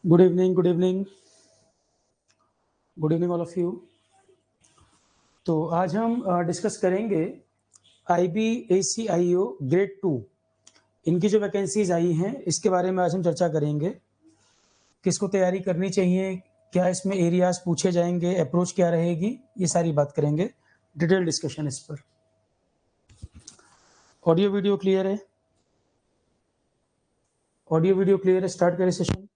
Good evening all of you. तो आज हम डिस्कस करेंगे IB/ACIO ग्रेड 2 इनकी जो वैकेंसीज आई हैं इसके बारे में आज हम चर्चा करेंगे। किसको तैयारी करनी चाहिए, क्या इसमें एरियाज पूछे जाएंगे, अप्रोच क्या रहेगी, ये सारी बात करेंगे। डिटेल डिस्कशन इस पर। ऑडियो वीडियो क्लियर है? ऑडियो वीडियो क्लियर है? स्टार्ट करें सेशन।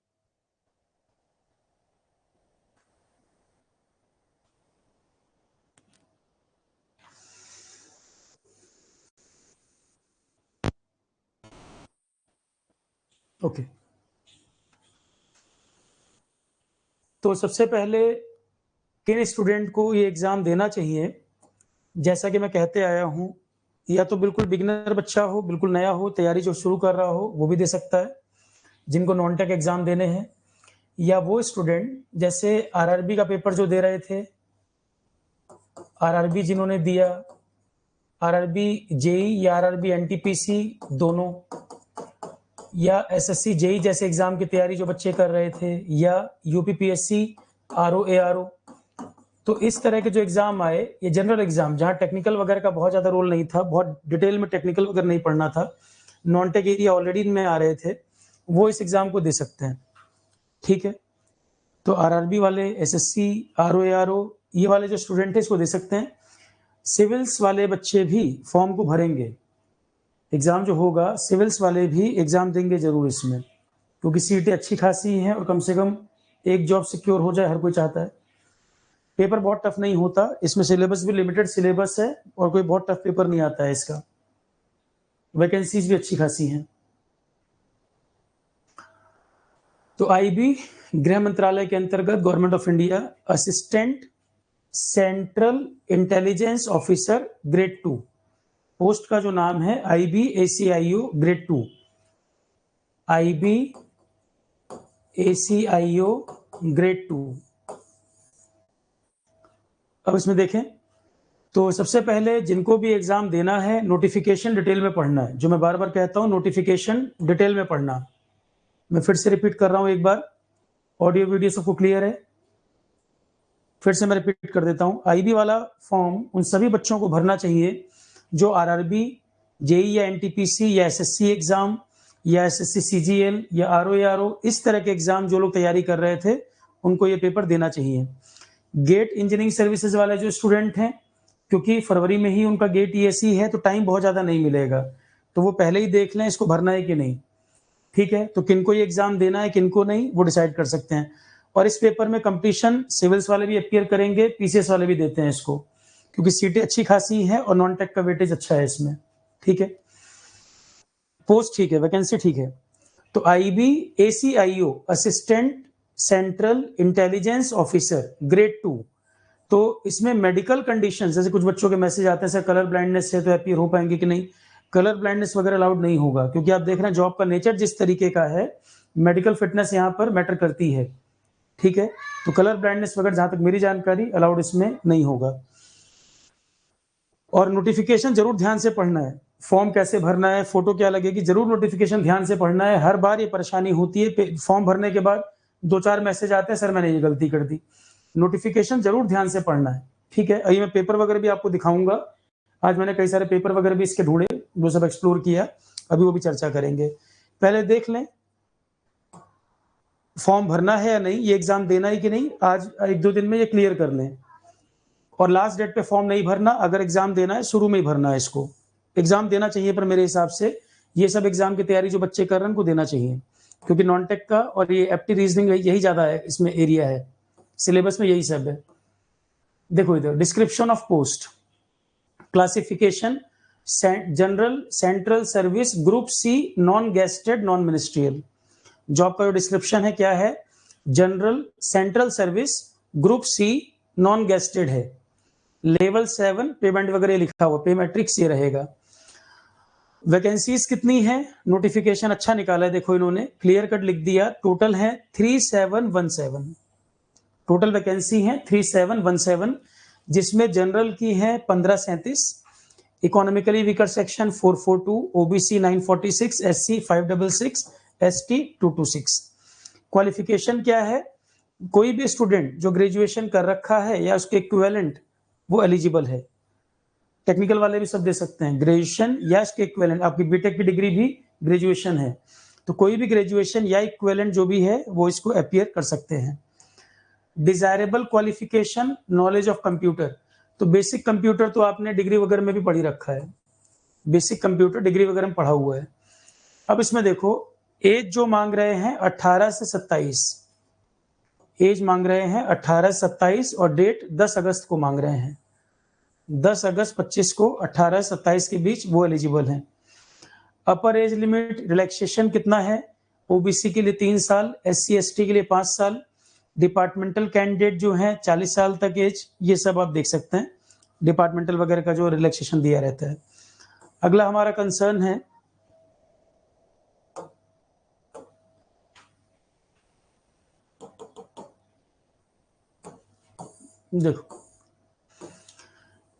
ओके। तो सबसे पहले किन स्टूडेंट को ये एग्ज़ाम देना चाहिए, जैसा कि मैं कहते आया हूँ, या तो बिल्कुल बिगिनर बच्चा हो, बिल्कुल नया हो, तैयारी जो शुरू कर रहा हो वो भी दे सकता है, जिनको नॉन टेक एग्जाम देने हैं, या वो स्टूडेंट जैसे आरआरबी का पेपर जो दे रहे थे, आरआरबी जिन्होंने दिया, आरआरबी जेई या आरआरबी एनटीपीसी दोनों, या एसएससी जेई जैसे एग्जाम की तैयारी जो बच्चे कर रहे थे, या यूपीपीएससी आरओ एआरओ। तो इस तरह के जो एग्जाम आए, ये जनरल एग्जाम जहाँ टेक्निकल वगैरह का बहुत ज्यादा रोल नहीं था, बहुत डिटेल में टेक्निकल वगैरह नहीं पढ़ना था, नॉन टेक एरिया ऑलरेडी इनमें आ रहे थे, वो इस एग्जाम को दे सकते हैं। ठीक है, तो आरआरबी वाले, एसएससी, आरओ एआरओ, ये वाले जो स्टूडेंट है इसको दे सकते हैं। सिविल्स वाले बच्चे भी फॉर्म को भरेंगे, एग्जाम जो होगा सिविल्स वाले भी एग्जाम देंगे जरूर इसमें, क्योंकि सीटें अच्छी खासी हैं और कम से कम एक जॉब सिक्योर हो जाए, हर कोई चाहता है। पेपर बहुत टफ नहीं होता, इसमें सिलेबस भी लिमिटेड सिलेबस है और कोई बहुत टफ पेपर नहीं आता है इसका। वैकेंसीज भी अच्छी खासी हैं। तो आईबी गृह मंत्रालय के अंतर्गत government of India assistant central intelligence officer grade 2, post का जो नाम है IB/ACIO ग्रेड 2, IB/ACIO ग्रेड 2। अब इसमें देखें तो सबसे पहले जिनको भी एग्जाम देना है, नोटिफिकेशन डिटेल में पढ़ना है। जो मैं बार बार कहता हूं, नोटिफिकेशन डिटेल में पढ़ना। मैं फिर से रिपीट कर रहा हूं एक बार, ऑडियो वीडियो सबको क्लियर है? फिर से मैं रिपीट कर देता हूं, आईबी वाला फॉर्म उन सभी बच्चों को भरना चाहिए जो आरआरबी, जेई या एनटीपीसी या एसएससी एग्जाम या एसएससी सीजीएल या आरओ इस तरह के एग्जाम जो लोग तैयारी कर रहे थे, उनको ये पेपर देना चाहिए। गेट इंजीनियरिंग सर्विसेज वाले जो स्टूडेंट हैं, क्योंकि फरवरी में ही उनका गेट ईएससी है, तो टाइम बहुत ज्यादा नहीं मिलेगा, तो वो पहले ही देख लें इसको भरना है कि नहीं। ठीक है, तो किनको ये एग्जाम देना है, किनको नहीं, वो डिसाइड कर सकते हैं। और इस पेपर में कंपटीशन सिविल्स वाले भी अपीयर करेंगे, पीसीएस वाले भी देते हैं इसको, क्योंकि सीटें अच्छी खासी है और नॉन टेक का वेटेज अच्छा है इसमें। ठीक है, पोस्ट ठीक है, वैकेंसी ठीक है। तो IB/ACIO assistant central intelligence officer grade 2, तो इसमें मेडिकल कंडीशन, जैसे कुछ बच्चों के मैसेज आते हैं सर कलर ब्लाइंडनेस है तो अपीयर हो पाएंगे कि नहीं, कलर ब्लाइंडनेस वगैरह अलाउड नहीं होगा, क्योंकि आप देख रहे हैं जॉब का नेचर जिस तरीके का है, मेडिकल फिटनेस यहाँ पर मैटर करती है। ठीक है, तो कलर ब्लाइंडनेस वगैरह जहां तक मेरी जानकारी अलाउड इसमें नहीं होगा। और नोटिफिकेशन जरूर ध्यान से पढ़ना है, फॉर्म कैसे भरना है, फोटो क्या लगेगी, जरूर नोटिफिकेशन ध्यान से पढ़ना है। हर बार ये परेशानी होती है, फॉर्म भरने के बाद 2-4 मैसेज आते हैं सर मैंने ये गलती कर दी। नोटिफिकेशन जरूर ध्यान से पढ़ना है। ठीक है, अभी मैं पेपर वगैरह भी आपको दिखाऊंगा, आज मैंने कई सारे पेपर वगैरह भी इसके ढूंढे, वो सब एक्सप्लोर किया, अभी वो भी चर्चा करेंगे। पहले देख लें फॉर्म भरना है या नहीं, ये एग्जाम देना है कि नहीं, आज 1-2 दिन में ये क्लियर कर लें। और लास्ट डेट पे फॉर्म नहीं भरना, अगर एग्जाम देना है शुरू में ही भरना है इसको। एग्जाम देना चाहिए, पर मेरे हिसाब से ये सब एग्जाम की तैयारी जो बच्चे कर रहे हैं उनको देना चाहिए, क्योंकि नॉन टेक का और ये एप्टी रीजनिंग यही ज्यादा है, इसमें एरिया है, सिलेबस में यही सब है। देखो इधर description of post, classification general central service group C non gazetted non ministerial. Job का जो डिस्क्रिप्शन है क्या है, general central service group C non gazetted है, लेवल 7, पेमेंट वगैरह लिखा हुआ, पे मैट्रिक्स ये रहेगा। वैकेंसीज कितनी है, नोटिफिकेशन अच्छा निकाला है, देखो इन्होंने क्लियर कट लिख दिया, टोटल है 3717, टोटल वैकेंसी है 3717, जिसमें जनरल की है 1537, economically weaker section 442, OBC 946, SC 566, ST 226। Qualification क्या है, कोई भी स्टूडेंट जो ग्रेजुएशन कर रखा है या उसके इक्विवेलेंट वो एलिजिबल है। टेक्निकल वाले भी सब दे सकते हैं, ग्रेजुएशन या इसके इक्विवेलेंट। आपकी बीटेक की डिग्री भी ग्रेजुएशन है, तो कोई भी ग्रेजुएशन या इक्विवेलेंट जो भी है वो इसको अपीयर कर सकते हैं। Desirable qualification, knowledge of computer, तो बेसिक कंप्यूटर तो आपने डिग्री वगैरह में भी पढ़ी रखा है, बेसिक कंप्यूटर डिग्री वगैरह में पढ़ा हुआ है। अब इसमें देखो एज जो मांग रहे हैं 18 से 27, एज मांग रहे हैं 18 से 27 और डेट 10 अगस्त को मांग रहे हैं। 10 अगस्त 25 को 18 से 27 के बीच वो एलिजिबल हैं। अपर एज लिमिट रिलैक्सेशन कितना है, ओबीसी के लिए 3 साल, SC ST के लिए 5 साल, डिपार्टमेंटल कैंडिडेट जो हैं 40 साल तक एज, ये सब आप देख सकते हैं डिपार्टमेंटल वगैरह का जो रिलैक्सेशन दिया रहता है। अगला हमारा कंसर्न है देखो,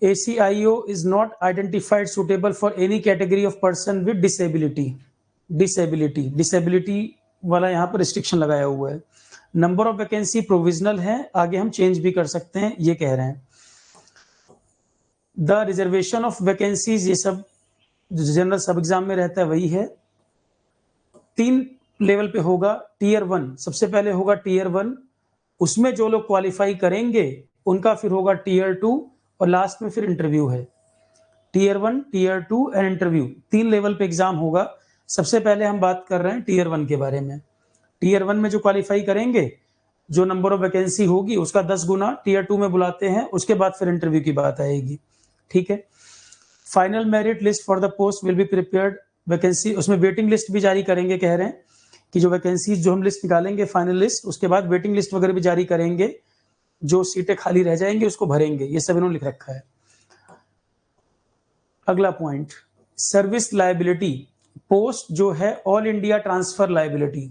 ACIO is not identified suitable for any category of person with disability। Disability वाला यहाँ पर रिस्ट्रिक्शन लगाया हुआ है। नंबर ऑफ वैकेंसी प्रोविजनल है, आगे हम चेंज भी कर सकते हैं, ये कह रहे हैं। द रिजर्वेशन ऑफ वैकेंसीज, ये सब जनरल सब एग्जाम में रहता है वही है। 3 लेवल पे होगा। टीयर 1 सबसे पहले होगा टीयर 1, उसमें जो लोग क्वालिफाई करेंगे उनका फिर होगा टीयर 2 और लास्ट में फिर इंटरव्यू है। Tier 1, tier 2 and interview, 3 level पे एग्जाम होगा। सबसे पहले हम बात कर रहे हैं टीयर 1 के बारे में। टीयर 1 में जो क्वालिफाई करेंगे, जो नंबर ऑफ वैकेंसी होगी उसका 10 गुना टीयर 2 में बुलाते हैं, उसके बाद फिर इंटरव्यू की बात आएगी। ठीक है। Final merit list for the post will be prepared, vacancy उसमें वेटिंग लिस्ट भी जारी करेंगे, कह रहे हैं कि जो वैकेंसीज जो हम लिस्ट निकालेंगे फाइनल लिस्ट, उसके बाद वेटिंग लिस्ट वगैरह भी जारी करेंगे, जो सीटें खाली रह जाएंगी उसको भरेंगे, ये सब इन्होंने लिख रखा है। अगला पॉइंट, सर्विस लायबिलिटी, पोस्ट जो है all India transfer liability,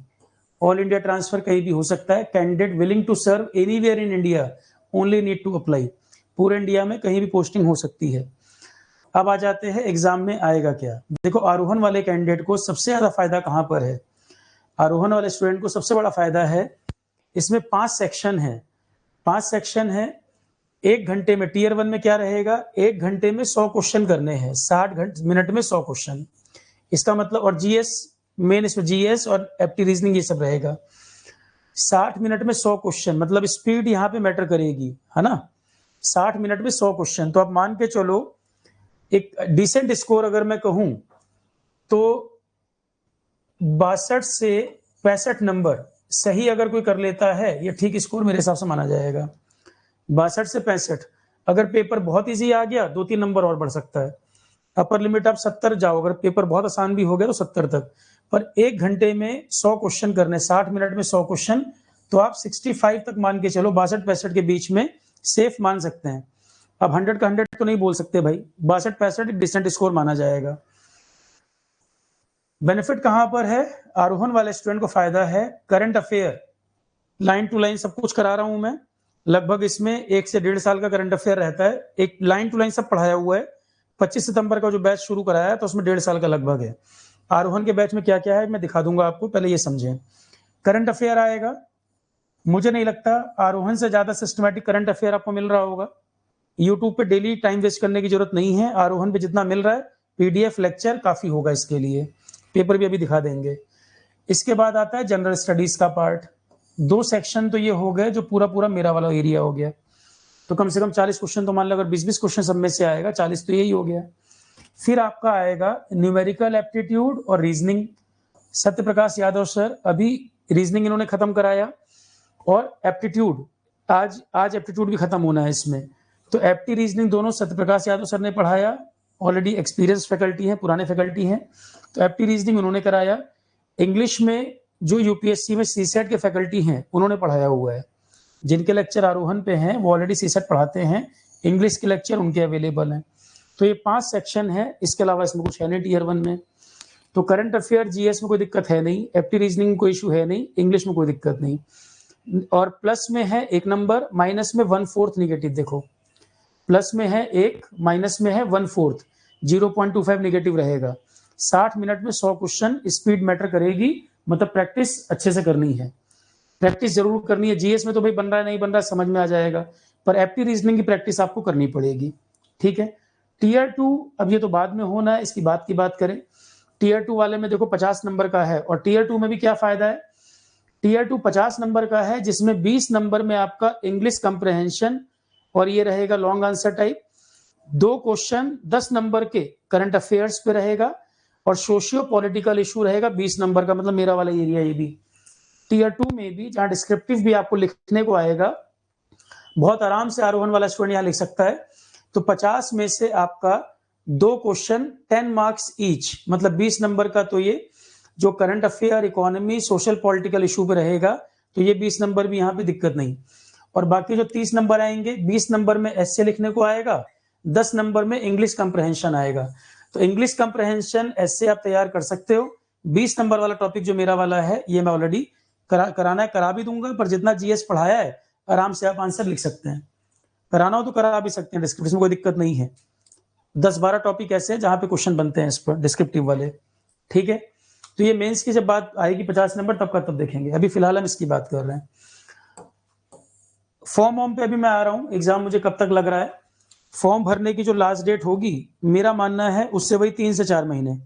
all India transfer कहीं भी हो सकता है। Candidate willing to serve anywhere in India only need to apply, पूरे इंडिया में कहीं भी पोस्टिंग हो सकती है। अब आ जाते हैं एग्जाम में आएगा क्या। देखो आरोहण वाले कैंडिडेट को सबसे ज्यादा फायदा कहां पर है, आरोहण वाले स्टूडेंट को सबसे बड़ा फायदा है, इसमें 5 सेक्शन है, 5 सेक्शन है। 1 घंटे में टीयर 1 में क्या रहेगा, 1 घंटे में 100 क्वेश्चन करने हैं, 60 मिनट में 100 क्वेश्चन, इसका मतलब, और जीएस मेन, इसमें जीएस और एप्टी रीजनिंग ये सब रहेगा। 60 मिनट में 100 क्वेश्चन, मतलब स्पीड यहाँ पे मैटर करेगी, है ना। 60 मिनट में 100 क्वेश्चन, तो आप मान के चलो एक डिसेंट स्कोर अगर मैं कहूं तो 62 से 65 नंबर सही अगर कोई कर लेता है, ये ठीक स्कोर मेरे हिसाब से माना जाएगा। 62 से 65, अगर पेपर बहुत इजी आ गया 2-3 नंबर और बढ़ सकता है। अपर लिमिट आप 70 जाओ, अगर पेपर बहुत आसान भी हो गया तो 70 तक। पर 1 घंटे में 100 क्वेश्चन करने, 60 मिनट में 100 क्वेश्चन, तो आप 65 तक मान के चलो, 62-65 के बीच में सेफ मान सकते हैं। अब 100 का 100 तो नहीं बोल सकते भाई, 62-65 डिसेंट स्कोर माना जाएगा। बेनिफिट कहां पर है, आरोहण वाले स्टूडेंट को फायदा है। Current affair line to line सब कुछ करा रहा हूं मैं, लगभग इसमें 1 से 1.5 साल का करंट अफेयर रहता है, एक लाइन टू लाइन सब पढ़ाया हुआ है। 25 सितंबर का जो बैच शुरू कराया है तो उसमें 1.5 साल का लगभग है। आरोहण के बैच में क्या क्या है मैं दिखा दूंगा आपको, पहले ये समझें। करंट अफेयर आएगा, मुझे नहीं लगता आरोहण से ज्यादा सिस्टमैटिक करंट अफेयर आपको मिल रहा होगा। यूट्यूब पे डेली टाइम वेस्ट करने की जरूरत नहीं है, आरोहण पे जितना मिल रहा है पीडीएफ लेक्चर काफी होगा इसके लिए, पेपर भी अभी दिखा देंगे। इसके बाद आता है जनरल स्टडीज का पार्ट, 2 सेक्शन तो ये हो गए, जो पूरा पूरा मेरा वाला एरिया हो गया, तो कम से कम 40 क्वेश्चन तो मान लो, अगर 20-20 क्वेश्चन सब में से आएगा 40 तो यही हो गया। फिर आपका आएगा न्यूमेरिकल एप्टीट्यूड और रीजनिंग। सत्य प्रकाश यादव सर अभी रीजनिंग इन्होंने खत्म कराया, और एप्टीट्यूड आज एप्टीट्यूड भी खत्म होना है इसमें, तो एप्टी रीजनिंग दोनों सत्य प्रकाश यादव सर ने पढ़ाया, ऑलरेडी एक्सपीरियंस फैकल्टी है, पुराने फैकल्टी हैं, तो एप्टी रीजनिंग उन्होंने कराया। इंग्लिश में जो यूपीएससी में सीसेट के फैकल्टी हैं उन्होंने पढ़ाया हुआ है, जिनके लेक्चर आरोहण पे हैं वो ऑलरेडी सीसेट पढ़ाते हैं, इंग्लिश के लेक्चर उनके अवेलेबल हैं। तो ये 5 सेक्शन है, इसके अलावा इसमें कुछ है नहीं टीयर 1 में। तो करंट अफेयर जीएस में कोई दिक्कत है नहीं, एप्टी रीजनिंग में कोई इशू है नहीं, इंग्लिश में कोई दिक्कत नहीं। और प्लस में है 1 नंबर, माइनस में 1/4 निगेटिव। देखो प्लस में है 1, माइनस में है 1/4, 0.25 निगेटिव रहेगा। 60 मिनट में 100 क्वेश्चन, स्पीड मैटर करेगी, मतलब प्रैक्टिस अच्छे से करनी है। प्रैक्टिस जरूर करनी है। जीएस में तो भाई बन रहा है नहीं बन रहा है समझ में आ जाएगा, पर एप्टी रीजनिंग की प्रैक्टिस आपको करनी पड़ेगी। ठीक है, टीयर 2 अब ये तो बाद में होना है, इसकी बात की बात करें। टीयर 2 वाले में देखो 50 नंबर का है, और टीयर 2 में भी क्या फायदा है, टीयर 2 50 नंबर का है, जिसमें 20 नंबर में आपका इंग्लिश कंप्रहेंशन और ये रहेगा long answer type, 2 question 10 number के करंट अफेयर्स पे रहेगा, और सोशियो पॉलिटिकल इशू रहेगा 20 नंबर का, मतलब मेरा वाला एरिया ये भी। टीयर 2 में भी जहां डिस्क्रिप्टिव भी आपको लिखने को आएगा, बहुत आराम से आरोहण वाला स्टूडेंट यहां लिख सकता है। तो 50 में से आपका 2 क्वेश्चन 10 मार्क्स ईच, मतलब 20 नंबर का, तो ये जो current affair, economy, social political issue पे रहेगा, तो ये 20 नंबर भी यहाँ पे दिक्कत नहीं। और बाकी जो 30 नंबर आएंगे, 20 नंबर में एस्से लिखने को आएगा, 10 नंबर में इंग्लिश कंप्रहेंशन आएगा। तो इंग्लिश कंप्रहेंशन एस्से आप तैयार कर सकते हो। 20 नंबर वाला टॉपिक जो मेरा वाला है, ये मैं ऑलरेडी कराना है, करा भी दूंगा, पर जितना जीएस पढ़ाया है आराम से आप आंसर लिख सकते हैं। कराना हो तो करा भी सकते हैं, डिस्क्रिप्टिव में कोई दिक्कत नहीं है। 10-12 टॉपिक ऐसे हैं जहां पे क्वेश्चन बनते हैं इस पर डिस्क्रिप्टिव वाले। ठीक है, तो ये मेंस की जब बात आएगी 50 नंबर तब का तब देखेंगे, अभी फिलहाल हम इसकी बात कर रहे हैं। फॉर्म वॉर्म पे अभी मैं आ रहा हूँ, एग्जाम मुझे कब तक लग रहा है। फॉर्म भरने की जो लास्ट डेट होगी, मेरा मानना है उससे वही 3 से 4 महीने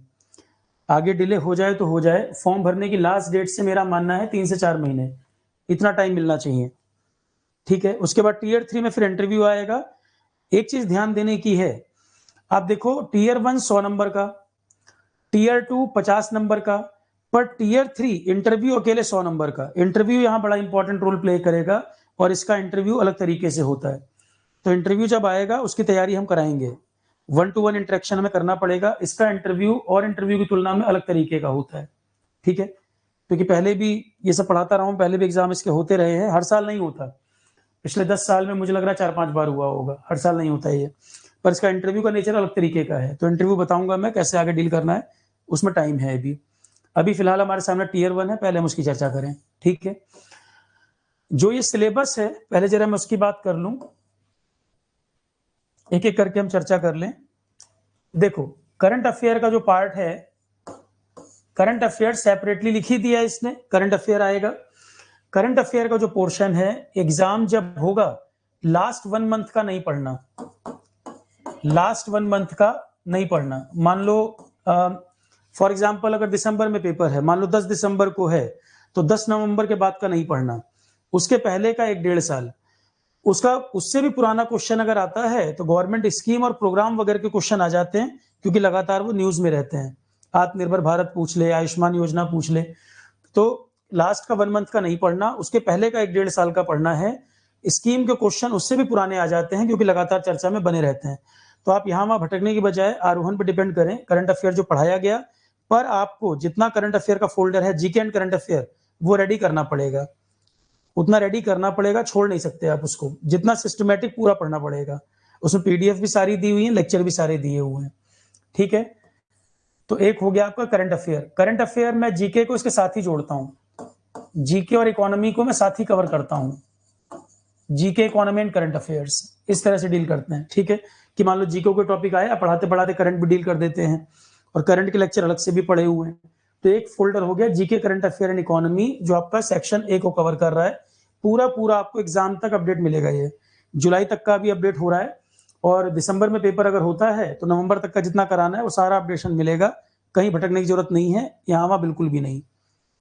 आगे डिले हो जाए तो हो जाए। फॉर्म भरने की लास्ट डेट से मेरा मानना है 3 से 4 महीने, इतना टाइम मिलना चाहिए। ठीक है, उसके बाद टीयर 3 में फिर इंटरव्यू आएगा। एक चीज ध्यान देने की है, आप देखो टीयर 1 100 नंबर का, टीयर 2 50 नंबर का, पर टीयर 3 इंटरव्यू अकेले 100 नंबर का। इंटरव्यू यहाँ बड़ा इंपॉर्टेंट रोल प्ले करेगा, और इसका इंटरव्यू अलग तरीके से होता है। तो इंटरव्यू जब आएगा उसकी तैयारी हम कराएंगे, 1-to-1 इंटरेक्शन हमें करना पड़ेगा। इसका इंटरव्यू और इंटरव्यू की तुलना में अलग तरीके का होता है। ठीक है, क्योंकि पहले भी ये सब पढ़ाता रहा हूँ, पहले भी एग्जाम इसके होते रहे हैं, हर साल नहीं होता। पिछले 10 साल में मुझे लग रहा है 4-5 बार हुआ होगा, हर साल नहीं होता है ये। पर इसका इंटरव्यू का नेचर अलग तरीके का है, तो इंटरव्यू बताऊंगा मैं कैसे आगे डील करना है, उसमें टाइम है अभी। अभी फिलहाल हमारे सामने टीयर 1 है, पहले हम उसकी चर्चा करें। ठीक है, जो ये सिलेबस है पहले जरा मैं उसकी बात कर लूं, एक एक करके हम चर्चा कर लें। देखो करंट अफेयर का जो पार्ट है, करंट अफेयर सेपरेटली लिख ही दिया इसने, करंट अफेयर आएगा। करंट अफेयर का जो पोर्शन है, एग्जाम जब होगा लास्ट 1 मंथ का नहीं पढ़ना, लास्ट 1 मंथ का नहीं पढ़ना। मान लो फॉर एग्जाम्पल अगर दिसंबर में पेपर है, मान लो 10 दिसंबर को है, तो 10 नवंबर के बाद का नहीं पढ़ना, उसके पहले का 1-1.5 साल, उसका उससे भी पुराना क्वेश्चन अगर आता है तो गवर्नमेंट स्कीम और प्रोग्राम वगैरह के क्वेश्चन आ जाते हैं, क्योंकि लगातार वो न्यूज में रहते हैं। आत्मनिर्भर भारत पूछ ले, आयुष्मान योजना पूछ ले, तो लास्ट का 1 मंथ का नहीं पढ़ना, उसके पहले का 1-1.5 साल का पढ़ना है। स्कीम के क्वेश्चन उससे भी पुराने आ जाते हैं, क्योंकि लगातार चर्चा में बने रहते हैं। तो आप यहाँ वहां भटकने की बजाय आरोहण पर डिपेंड करें, करंट अफेयर जो पढ़ाया गया, पर आपको जितना करंट अफेयर का फोल्डर है जीके एंड करंट अफेयर, वो रेडी करना पड़ेगा, उतना रेडी करना पड़ेगा, छोड़ नहीं सकते आप उसको, जितना सिस्टमेटिक पूरा पढ़ना पड़ेगा। उसमें पीडीएफ भी सारी दी हुई है, लेक्चर भी सारे दिए हुए हैं। ठीक है, तो एक हो गया आपका करंट अफेयर। करंट अफेयर में जीके को इसके साथ ही जोड़ता हूं, जीके और इकोनॉमी को मैं साथ ही कवर करता हूं। GK, economy and current affairs इस तरह से डील करते हैं। ठीक है, कि मान लो जीके को टॉपिक आया, पढ़ाते पढ़ाते करंट भी डील कर देते हैं, और करंट के लेक्चर अलग से भी पढ़े हुए हैं। तो एक फोल्डर हो गया GK, current affair and economy, जो आपका सेक्शन ए को कवर कर रहा है। पूरा पूरा आपको एग्जाम तक अपडेट मिलेगा, ये जुलाई तक का भी अपडेट हो रहा है, और दिसंबर में पेपर अगर होता है तो नवंबर तक का जितना कराना है वो सारा अपडेशन मिलेगा। कहीं भटकने की जरूरत नहीं है, यहाँ वहां बिल्कुल भी नहीं।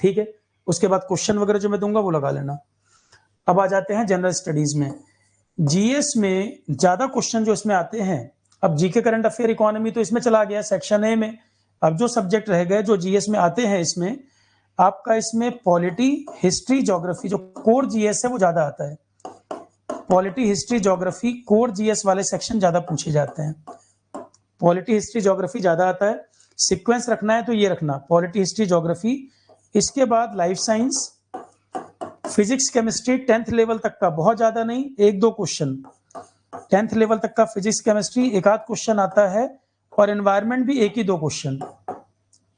ठीक है, उसके बाद क्वेश्चन वगैरह जो मैं दूंगा वो लगा लेना। अब आ जाते हैं जनरल स्टडीज में। जीएस में ज्यादा क्वेश्चन जो इसमें आते हैं, अब जीके, करंट अफेयर, इकोनॉमी तो इसमें चला गया सेक्शन ए में। अब जो सब्जेक्ट रह गए जो जीएस में आते हैं, इसमें आपका इसमें पॉलिटी, हिस्ट्री, ज्योग्राफी, जो कोर जीएस है वो ज्यादा आता है। Polity, history, geography, core GS वाले सेक्शन ज्यादा पूछे जाते हैं। पॉलिटी, हिस्ट्री, ज्योग्राफी ज्यादा आता है। सीक्वेंस रखना है तो ये रखना, पॉलिटी, हिस्ट्री, ज्योग्राफी। इसके बाद life science, physics, chemistry 10th level तक का, बहुत ज्यादा नहीं, 1-2 क्वेश्चन 10th लेवल तक का फिजिक्स, केमिस्ट्री, एक आध क्वेश्चन आता है, और एनवायरमेंट भी 1 ही 2 क्वेश्चन।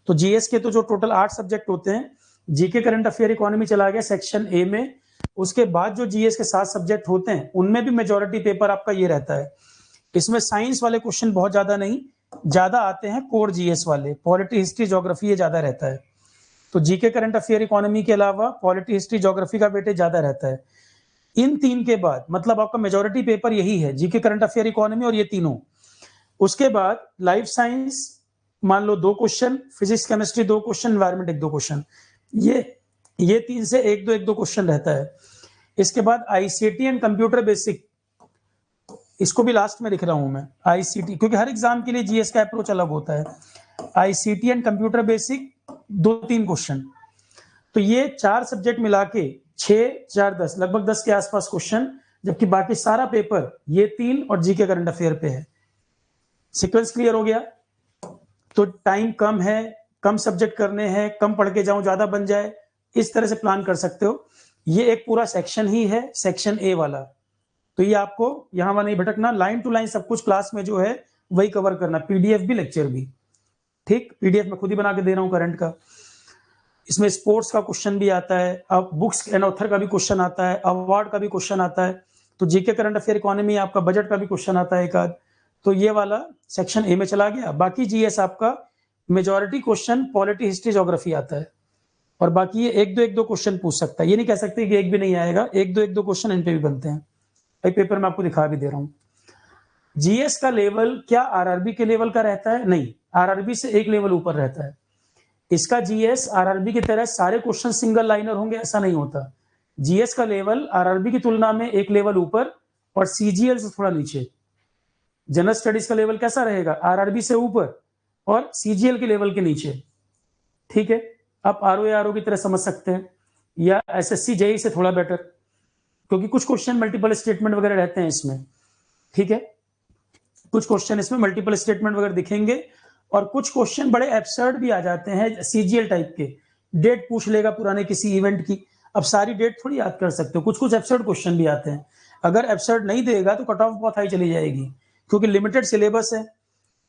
तो जीएस के तो जो टोटल 8 सब्जेक्ट होते हैं, जीके, करंट अफेयर, इकोनॉमी चला गया सेक्शन ए में। उसके बाद जो जीएस के 7 सब्जेक्ट होते हैं, उनमें भी मेजॉरिटी पेपर आपका ये रहता है। इसमें साइंस वाले क्वेश्चन बहुत ज्यादा नहीं, ज्यादा आते हैं कोर जीएस वाले, पॉलिटी, हिस्ट्री, ज्योग्राफी ये ज्यादा रहता है। तो जीके, करंट अफेयर, इकोनॉमी के अलावा पॉलिटी, हिस्ट्री, ज्योग्राफी का वेटेज ज्यादा रहता है। इन 3 के बाद मतलब आपका मेजोरिटी पेपर यही है, जीके, करंट अफेयर, इकोनॉमी और ये तीनों। उसके बाद लाइफ साइंस मान लो 2 question, physics chemistry 2 question, environment 1-2 question, ये 3 से 1-2 क्वेश्चन रहता है। इसके बाद आईसीटी एंड कंप्यूटर बेसिक, इसको भी लास्ट में लिख रहा हूं मैं, आईसीटी, क्योंकि हर एग्जाम के लिए जीएस का अप्रोच अलग होता है। ICT and computer basic 2-3 question, तो ये 4 सब्जेक्ट मिला के 6, 4, 10, लगभग 10 के आसपास क्वेश्चन, जबकि बाकी सारा पेपर ये 3 और जीके करंट अफेयर पे है। सीक्वेंस क्लियर हो गया? तो टाइम कम है, कम सब्जेक्ट करने हैं, कम पढ़ के जाऊं ज्यादा बन जाए, इस तरह से प्लान कर सकते हो। ये एक पूरा सेक्शन ही है, सेक्शन ए वाला, तो ये आपको यहां वहां नहीं भटकना, लाइन टू लाइन सब कुछ क्लास में जो है वही कवर करना, पीडीएफ भी, लेक्चर भी। ठीक, पीडीएफ मैं खुद ही बना के दे रहा हूं करंट का। इसमें स्पोर्ट्स का क्वेश्चन भी आता है, अब बुक्स एंड ऑथर का भी क्वेश्चन आता है, अवार्ड का भी क्वेश्चन आता है, तो जीके, करंट अफेयर, इकोनॉमी, आपका बजट का भी क्वेश्चन आता है एक आध। तो ये वाला सेक्शन ए में चला गया। बाकी जीएस आपका majority question polity, history, geography आता है, और बाकी ये 1-2 क्वेश्चन पूछ सकता है। ये नहीं कह सकते कि एक भी नहीं आएगा, 1-2 क्वेश्चन इन पे भी बनते हैं। भाई पेपर में आपको दिखा भी दे रहा हूं। जीएस का लेवल क्या आरआरबी के लेवल का रहता है? नहीं, आरआरबी से एक लेवल ऊपर रहता है। इसका जीएस आरआरबी की तरह सारे क्वेश्चन सिंगल लाइनर होंगे ऐसा नहीं होता। जीएस का लेवल आरआरबी की तुलना में एक लेवल ऊपर और सीजीएल से थोड़ा नीचे। जनरल स्टडीज का लेवल कैसा रहेगा? आरआरबी से ऊपर और सीजीएल के लेवल के नीचे। ठीक है, आप आरओ की तरह समझ सकते हैं, या एसएससी जेई से थोड़ा बेटर, क्योंकि कुछ क्वेश्चन मल्टीपल स्टेटमेंट वगैरह रहते हैं इसमें। ठीक है, कुछ क्वेश्चन इसमें मल्टीपल स्टेटमेंट वगैरह दिखेंगे, और कुछ क्वेश्चन बड़े एब्सर्ड भी आ जाते हैं सीजीएल टाइप के। डेट पूछ लेगा पुराने किसी इवेंट की, अब सारी डेट थोड़ी याद कर सकते हो, कुछ कुछ एब्सर्ड क्वेश्चन भी आते हैं। अगर एब्सर्ड नहीं देगा तो कट ऑफ बहुत हाई चली जाएगी, क्योंकि लिमिटेड सिलेबस है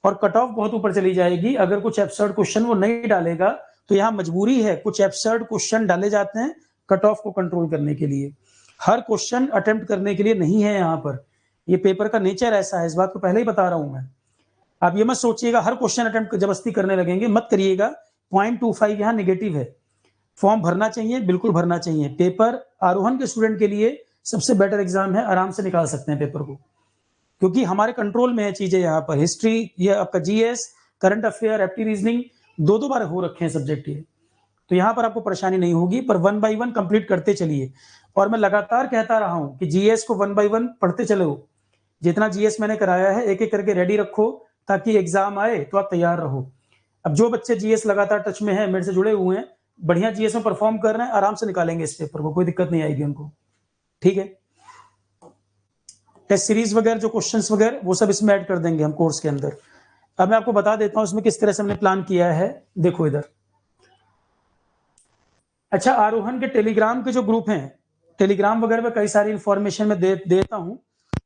और कट ऑफ बहुत ऊपर चली जाएगी। अगर कुछ एब्सर्ड क्वेश्चन वो नहीं डालेगा तो यहाँ मजबूरी है, कुछ एब्सर्ड क्वेश्चन डाले जाते हैं कट ऑफ को कंट्रोल करने के लिए। हर क्वेश्चन अटेम्प्ट करने के लिए नहीं है यहाँ पर, ये पेपर का नेचर ऐसा है, इस बात को पहले ही बता रहा हूं मैं। आप ये मत सोचिएगा हर क्वेश्चन अटेम्प्ट जबरदस्ती करने लगेंगे, मत करिएगा। 0.25 यहाँ नेगेटिव है। फॉर्म भरना चाहिए, बिल्कुल भरना चाहिए। पेपर आरोहण के स्टूडेंट के लिए सबसे बेटर एग्जाम है, आराम से निकाल सकते हैं पेपर को, क्योंकि हमारे कंट्रोल में है चीजें। यहाँ पर हिस्ट्री, ये आपका जीएस, करंट अफेयर, एप्टी रीजनिंग 2-2 बार हो रखे हैं सब्जेक्ट ये, तो यहाँ पर आपको परेशानी नहीं होगी। पर 1 by 1 कंप्लीट करते चलिए, और मैं लगातार कहता रहा हूं कि जीएस को 1 by 1 पढ़ते चलो। जितना जीएस मैंने कराया है एक एक करके रेडी रखो, ताकि एग्जाम आए तो आप तैयार रहो। अब जो बच्चे जीएस लगातार टच में है, मेरे से जुड़े हुए हैं, बढ़िया जीएस में परफॉर्म कर रहे हैं, आराम से निकालेंगे इस पेपर को, कोई दिक्कत नहीं आएगी उनको। ठीक है, टेस्ट सीरीज वगैरह जो क्वेश्चंस वगैरह वो सब इसमें ऐड कर देंगे हम कोर्स के अंदर। अब मैं आपको बता देता हूं इसमें किस तरह से हमने प्लान किया है। देखो इधर, अच्छा, आरोहण के टेलीग्राम के जो ग्रुप हैं, टेलीग्राम वगैरह में कई सारी इंफॉर्मेशन मैं देता हूं।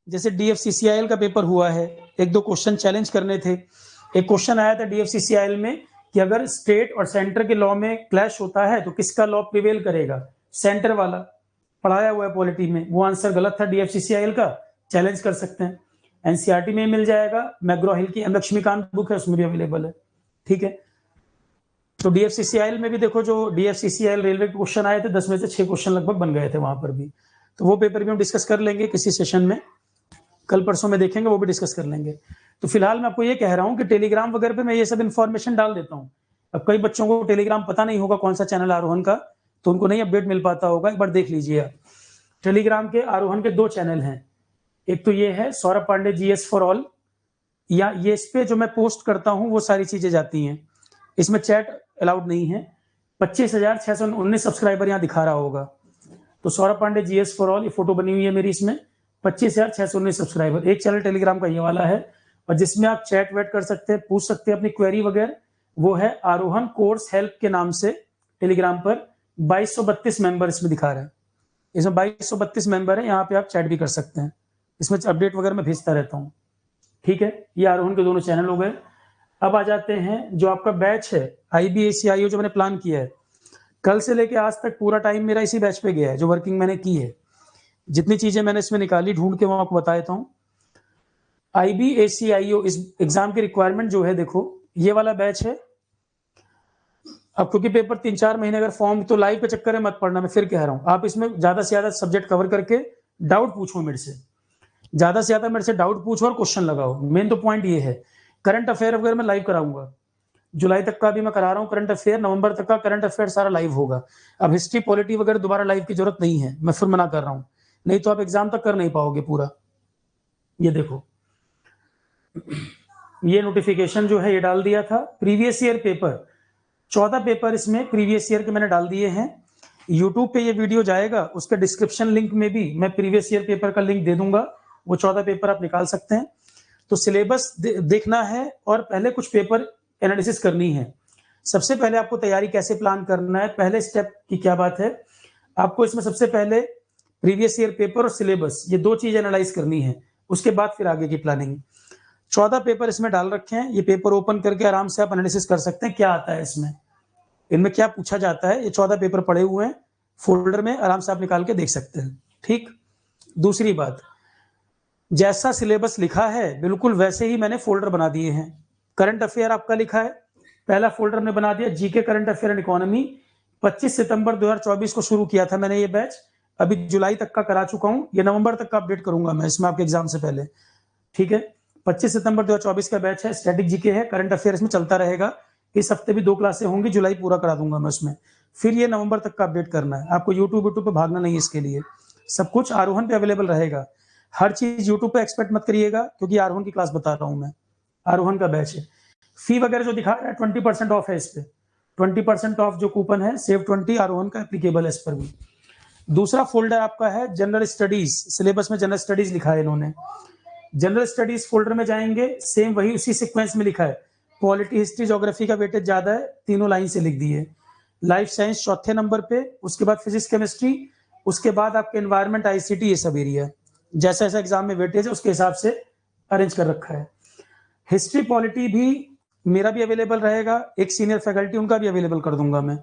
जैसे डीएफसीसीआईएल का पेपर हुआ है, 1-2 क्वेश्चन चैलेंज करने थे। एक क्वेश्चन आया था डीएफसीसीआईएल में कि अगर स्टेट और सेंटर के लॉ में क्लैश होता है तो किसका लॉ प्रिवेल करेगा? सेंटर वाला, पढ़ाया हुआ है पॉलिटी में। वो आंसर गलत था डीएफसीसीआईएल का, चैलेंज कर सकते हैं। एनसीईआरटी में मिल जाएगा, मैग्रो हिल की लक्ष्मीकांत बुक है उसमें भी अवेलेबल है। ठीक है, तो डीएफसीसीआईएल में भी देखो, जो डीएफसीसीआईएल रेलवे के क्वेश्चन आए थे 10 में से 6 क्वेश्चन लगभग बन गए थे वहां पर भी। तो वो पेपर भी हम डिस्कस कर लेंगे किसी सेशन में, कल परसों में देखेंगे, वो भी डिस्कस कर लेंगे। तो फिलहाल मैं आपको ये कह रहा हूँ कि टेलीग्राम वगैरह पे मैं ये सब इन्फॉर्मेशन डाल देता हूँ। अब कई बच्चों को टेलीग्राम पता नहीं होगा कौन सा चैनल आरोहण का, तो उनको नहीं अपडेट मिल पाता होगा, एक बार देख लीजिए आप। टेलीग्राम के आरोहण के 2 चैनल हैं, एक तो ये है Saurabh Pandey GS for all, या ये इस पे जो मैं पोस्ट करता हूँ वो सारी चीजें जाती हैं, इसमें चैट अलाउड नहीं है। 25,619 सब्सक्राइबर यहाँ दिखा रहा होगा, तो Saurabh Pandey GS for all, ये फोटो बनी हुई है मेरी, इसमें 25,619 सब्सक्राइबर। एक चैनल टेलीग्राम का ये वाला है, और जिसमें आप चैट वेट कर सकते हैं, पूछ सकते हैं अपनी क्वेरी वगैरह, वो है आरोहण कोर्स हेल्प के नाम से टेलीग्राम पर। 2232 मेंबर इसमें दिखा रहे हैं, इसमें 2232 मेंबर है, यहाँ पे आप चैट भी कर सकते हैं, इसमें अपडेट वगैरह मैं भेजता रहता हूँ। ठीक है, ये आरोहण के दोनों चैनल हो गए। अब आ जाते हैं जो आपका बैच है IBACIO, जो मैंने प्लान किया है, कल से लेके आज तक पूरा टाइम मेरा इसी बैच पे गया है, जो वर्किंग मैंने की है, जितनी चीजें मैंने इसमें निकाली ढूंढ के वो आपको बता देता हूँ। IBACIO इस एग्जाम की रिक्वायरमेंट जो है, देखो ये वाला बैच है अब क्योंकि पेपर 3-4 महीने अगर फॉर्म, तो लाइव के चक्कर में मत पढ़ना, मैं फिर कह रहा हूँ। आप इसमें ज्यादा से ज्यादा सब्जेक्ट कवर करके डाउट पूछो मेरे से, ज्यादा से ज्यादा मेरे से डाउट पूछो और क्वेश्चन लगाओ। मेन तो पॉइंट ये है। करंट अफेयर वगैरह मैं लाइव कराऊंगा, जुलाई तक का भी मैं करा रहा हूँ करंट अफेयर, नवंबर तक का करंट अफेयर सारा लाइव होगा। अब हिस्ट्री पॉलिटी वगैरह दोबारा लाइव की जरूरत नहीं है, मैं फिर मना कर रहा हूँ, नहीं तो आप एग्जाम तक कर नहीं पाओगे पूरा। ये देखो, ये नोटिफिकेशन जो है ये डाल दिया था। प्रीवियस ईयर पेपर 14 पेपर इसमें प्रीवियस ईयर के मैंने डाल दिए हैं। यूट्यूब पे ये वीडियो जाएगा, उसके डिस्क्रिप्शन लिंक में भी मैं प्रीवियस ईयर पेपर का लिंक दे दूंगा, वो 14 पेपर आप निकाल सकते हैं। तो सिलेबस देखना है और पहले कुछ पेपर एनालिसिस करनी है। सबसे पहले आपको तैयारी कैसे प्लान करना है, पहले स्टेप की क्या बात है, आपको इसमें सबसे पहले प्रीवियस ईयर पेपर और सिलेबस, ये दो चीज एनालाइज करनी है, उसके बाद फिर आगे की प्लानिंग। 14 पेपर इसमें डाल रखे हैं, ये पेपर ओपन करके आराम से आप एनालिसिस कर सकते हैं क्या आता है इसमें, इनमें क्या पूछा जाता है। ये 14 पेपर पड़े हुए हैं फोल्डर में, आराम से आप निकाल के देख सकते हैं। ठीक, दूसरी बात, जैसा सिलेबस लिखा है बिल्कुल वैसे ही मैंने फोल्डर बना दिए हैं। करंट अफेयर आपका लिखा है, पहला फोल्डर में बना दिया GK current affair and economy. 25 सितंबर 2024 को शुरू किया था मैंने ये बैच, अभी जुलाई तक का करा चुका हूं, ये नवंबर तक का अपडेट करूंगा मैं इसमें आपके एग्जाम से पहले। ठीक है, 25 सितंबर 2024 का बैच है, स्टैटिक जीके है, करंट अफेयर्स में चलता रहेगा। इस हफ्ते भी 2 क्लासें होंगी, जुलाई पूरा करा दूंगा मैं उसमें। फिर ये नवंबर तक का अपडेट करना है आपको, यूट्यूब पे भागना नहीं है इसके लिए, सब कुछ आरोहन पे अवेलेबल रहेगा। हर चीज यूट्यूब पे एक्सपेक्ट मत करिएगा, क्योंकि आरोहन की क्लास बता रहा हूं मैं, आरोहन का बैच है। फी वगैरह जो दिखा रहा है 20% ऑफ है इस पे, 20% ऑफ जो कूपन है सेव 20 आरोहन का एप्लीकेबल है इस पर भी। दूसरा फोल्डर आपका है जनरल स्टडीज, सिलेबस में जनरल स्टडीज लिखा है इन्होंने। जनरल स्टडीज फोल्डर में जाएंगे, सेम वही उसी सीक्वेंस में लिखा है, पॉलिटी हिस्ट्री ज्योग्राफी का वेटेज ज्यादा है, तीनों लाइन से लिख दिए। लाइफ साइंस चौथे नंबर पे, उसके बाद फिजिक्स केमिस्ट्री, उसके बाद आपके एनवायरमेंट आईसीटी, ये सब एरिया जैसा जैसा एग्जाम में वेटेज है उसके हिसाब से अरेंज कर रखा है। हिस्ट्री पॉलिटी भी मेरा भी अवेलेबल रहेगा, एक सीनियर फैकल्टी उनका भी अवेलेबल कर दूंगा मैं,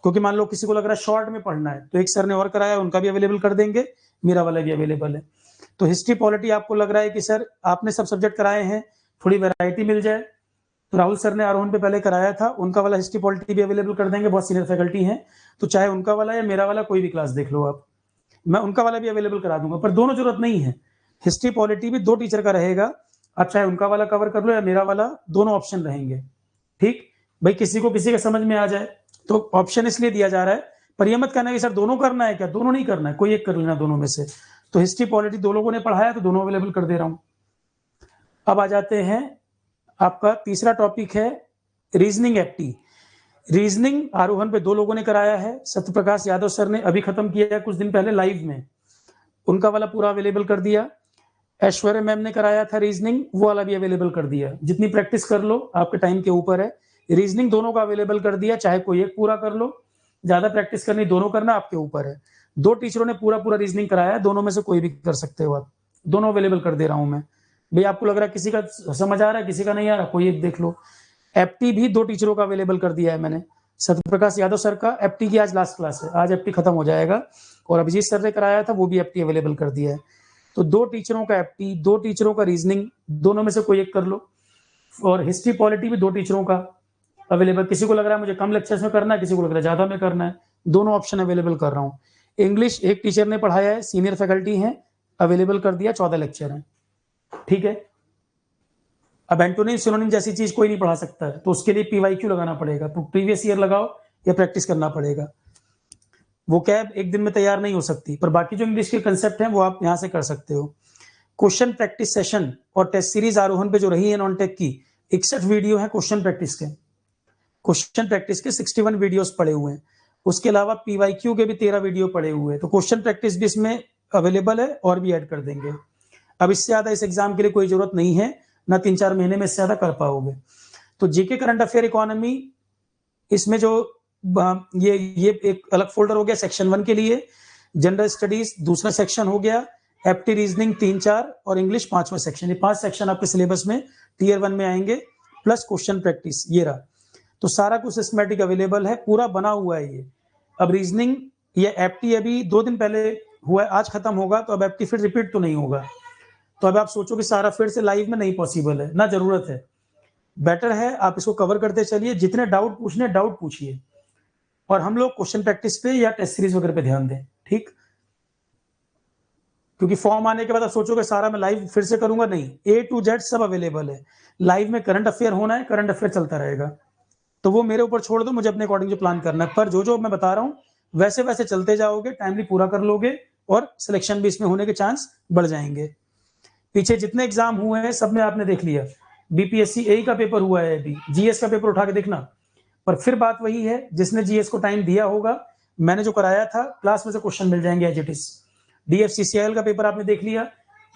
क्योंकि मान लो किसी को लग रहा है शॉर्ट में पढ़ना है तो एक सर ने और कराया, उनका भी अवेलेबल कर देंगे, मेरा वाला भी अवेलेबल है। तो हिस्ट्री पॉलिटी आपको लग रहा है कि सर आपने सब सब्जेक्ट कराए हैं, थोड़ी वैरायटी मिल जाए, तो राहुल सर ने आरोहन पे पहले कराया था, उनका वाला हिस्ट्री पॉलिटी भी अवेलेबल कर देंगे, बहुत सीनियर फैकल्टी हैं, तो चाहे उनका वाला या मेरा वाला कोई भी क्लास देख लो आप, मैं उनका वाला भी अवेलेबल करा दूंगा। पर दोनों जरूरत नहीं है, हिस्ट्री पॉलिटी भी 2 टीचर का रहेगा, आप चाहे उनका वाला कवर कर लो या मेरा वाला, दोनों ऑप्शन रहेंगे। ठीक भाई, किसी को किसी का समझ में आ जाए तो ऑप्शन इसलिए दिया जा रहा है, पर यह मत कहना कि सर दोनों करना है क्या, दोनों नहीं करना है, कोई एक कर लेना दोनों में से। तो हिस्ट्री पॉलिटी 2 लोगों ने पढ़ाया तो दोनों अवेलेबल कर दे रहा हूं। अब आ जाते हैं, आपका तीसरा टॉपिक है रीजनिंग एप्टी। रीजनिंग आरोहन पे 2 लोगों ने कराया है, सत्यप्रकाश यादव सर ने अभी खत्म किया है कुछ दिन पहले लाइव में, उनका वाला पूरा अवेलेबल कर दिया। ऐश्वर्या मैम ने कराया था रीजनिंग, वो वाला भी अवेलेबल कर दिया। जितनी प्रैक्टिस कर लो, आपके टाइम के ऊपर है, रीजनिंग दोनों का अवेलेबल कर दिया, चाहे कोई एक पूरा कर लो, ज्यादा प्रैक्टिस करनी दोनों करना आपके ऊपर है। 2 टीचरों ने पूरा रीजनिंग कराया, दोनों में से कोई भी कर सकते हो आप, दोनों अवेलेबल कर दे रहा हूं मैं। भाई आपको लग रहा है किसी का समझ आ रहा है किसी का नहीं आ रहा, कोई एक देख लो। एप्टी भी 2 टीचरों का अवेलेबल कर दिया है मैंने, सत्यप्रकाश यादव सर का एप्टी की आज लास्ट क्लास है, आज एप्टी खत्म हो जाएगा, और अभिजीत सर ने कराया था वो भी एप्टी अवेलेबल कर दिया है। तो 2 टीचरों का एप्टी, 2 टीचरों का रीजनिंग, दोनों में से कोई एक कर लो। और हिस्ट्री पॉलिटी भी 2 टीचरों का अवेलेबल, किसी को लग रहा है मुझे कम लेक्चर्स में करना है, किसी को लग रहा है ज्यादा में करना है, दोनों ऑप्शन अवेलेबल कर रहा हूँ। इंग्लिश एक टीचर ने पढ़ाया है, सीनियर फैकल्टी है, अवेलेबल कर दिया, 14 लेक्चर है। ठीक है, अब एंटोनिम सिनोनिम जैसी चीज कोई नहीं पढ़ा सकता है, तो उसके लिए पीवाईक्यू लगाना पड़ेगा, तो प्रीवियस ईयर लगाओ या प्रैक्टिस करना पड़ेगा। वो कैब एक दिन में तैयार नहीं हो सकती, पर बाकी जो इंग्लिश के कंसेप्ट हैं वो आप यहां से कर सकते हो। क्वेश्चन प्रैक्टिस सेशन और टेस्ट सीरीज आरोहन पे जो रही है नॉन टेक की, 61 वीडियो है क्वेश्चन प्रैक्टिस के, क्वेश्चन प्रैक्टिस के 61 वीडियोस पड़े हुए हैं। उसके अलावा पीवाईक्यू के भी 13 वीडियो पड़े हुए हैं, तो क्वेश्चन प्रैक्टिस भी इसमें अवेलेबल है और भी ऐड कर देंगे। अब इससे ज्यादा इस एग्जाम के लिए कोई जरूरत नहीं है, ना 3-4 महीने में इससे ज्यादा कर पाओगे। तो जीके करंट अफेयर इकोनॉमी, इसमें जो ये एक अलग फोल्डर हो गया सेक्शन 1 के लिए, जनरल स्टडीज दूसरा सेक्शन हो गया, एप्टी रीजनिंग 3-4 और इंग्लिश 5वां सेक्शन। ये 5 सेक्शन आपके सिलेबस में टियर 1 में आएंगे, प्लस क्वेश्चन प्रैक्टिस, ये रहा। तो सारा कुछ सिस्टमैटिक अवेलेबल है, पूरा बना हुआ है ये। अब रीजनिंग, ये एप्टी अभी 2 दिन पहले हुआ है, आज खत्म होगा, तो अब एप्टी फिर रिपीट तो नहीं होगा। तो अब आप सोचो कि सारा फिर से लाइव में नहीं पॉसिबल है, ना जरूरत है। बेटर है आप इसको कवर करते चलिए, जितने डाउट पूछने डाउट पूछिए, और हम लोग क्वेश्चन प्रैक्टिस पे या टेस्ट सीरीज वगैरह पे ध्यान दें, ठीक। क्योंकि फॉर्म आने के बाद आप सोचोगे सारा मैं लाइव फिर से करूंगा, नहीं, A to Z सब अवेलेबल है। लाइव में करंट अफेयर होना है, करंट अफेयर चलता रहेगा, तो वो मेरे ऊपर छोड़ दो, मुझे अपने अकॉर्डिंग जो प्लान करना है, पर जो जो मैं बता रहा हूँ वैसे वैसे चलते जाओगे, टाइमली पूरा कर लोगे, और सिलेक्शन भी इसमें होने के चांस बढ़ जाएंगे। पीछे जितने एग्जाम हुए हैं सब में आपने देख लिया, बीपीएससी A का पेपर हुआ है, अभी जीएस का पेपर उठा के देखना। पर फिर बात वही है, जिसने जीएस को टाइम दिया होगा, मैंने जो कराया था क्लास में से क्वेश्चन मिल जाएंगे एज इट इज। डीएफसीसीआईएल का पेपर आपने देख लिया,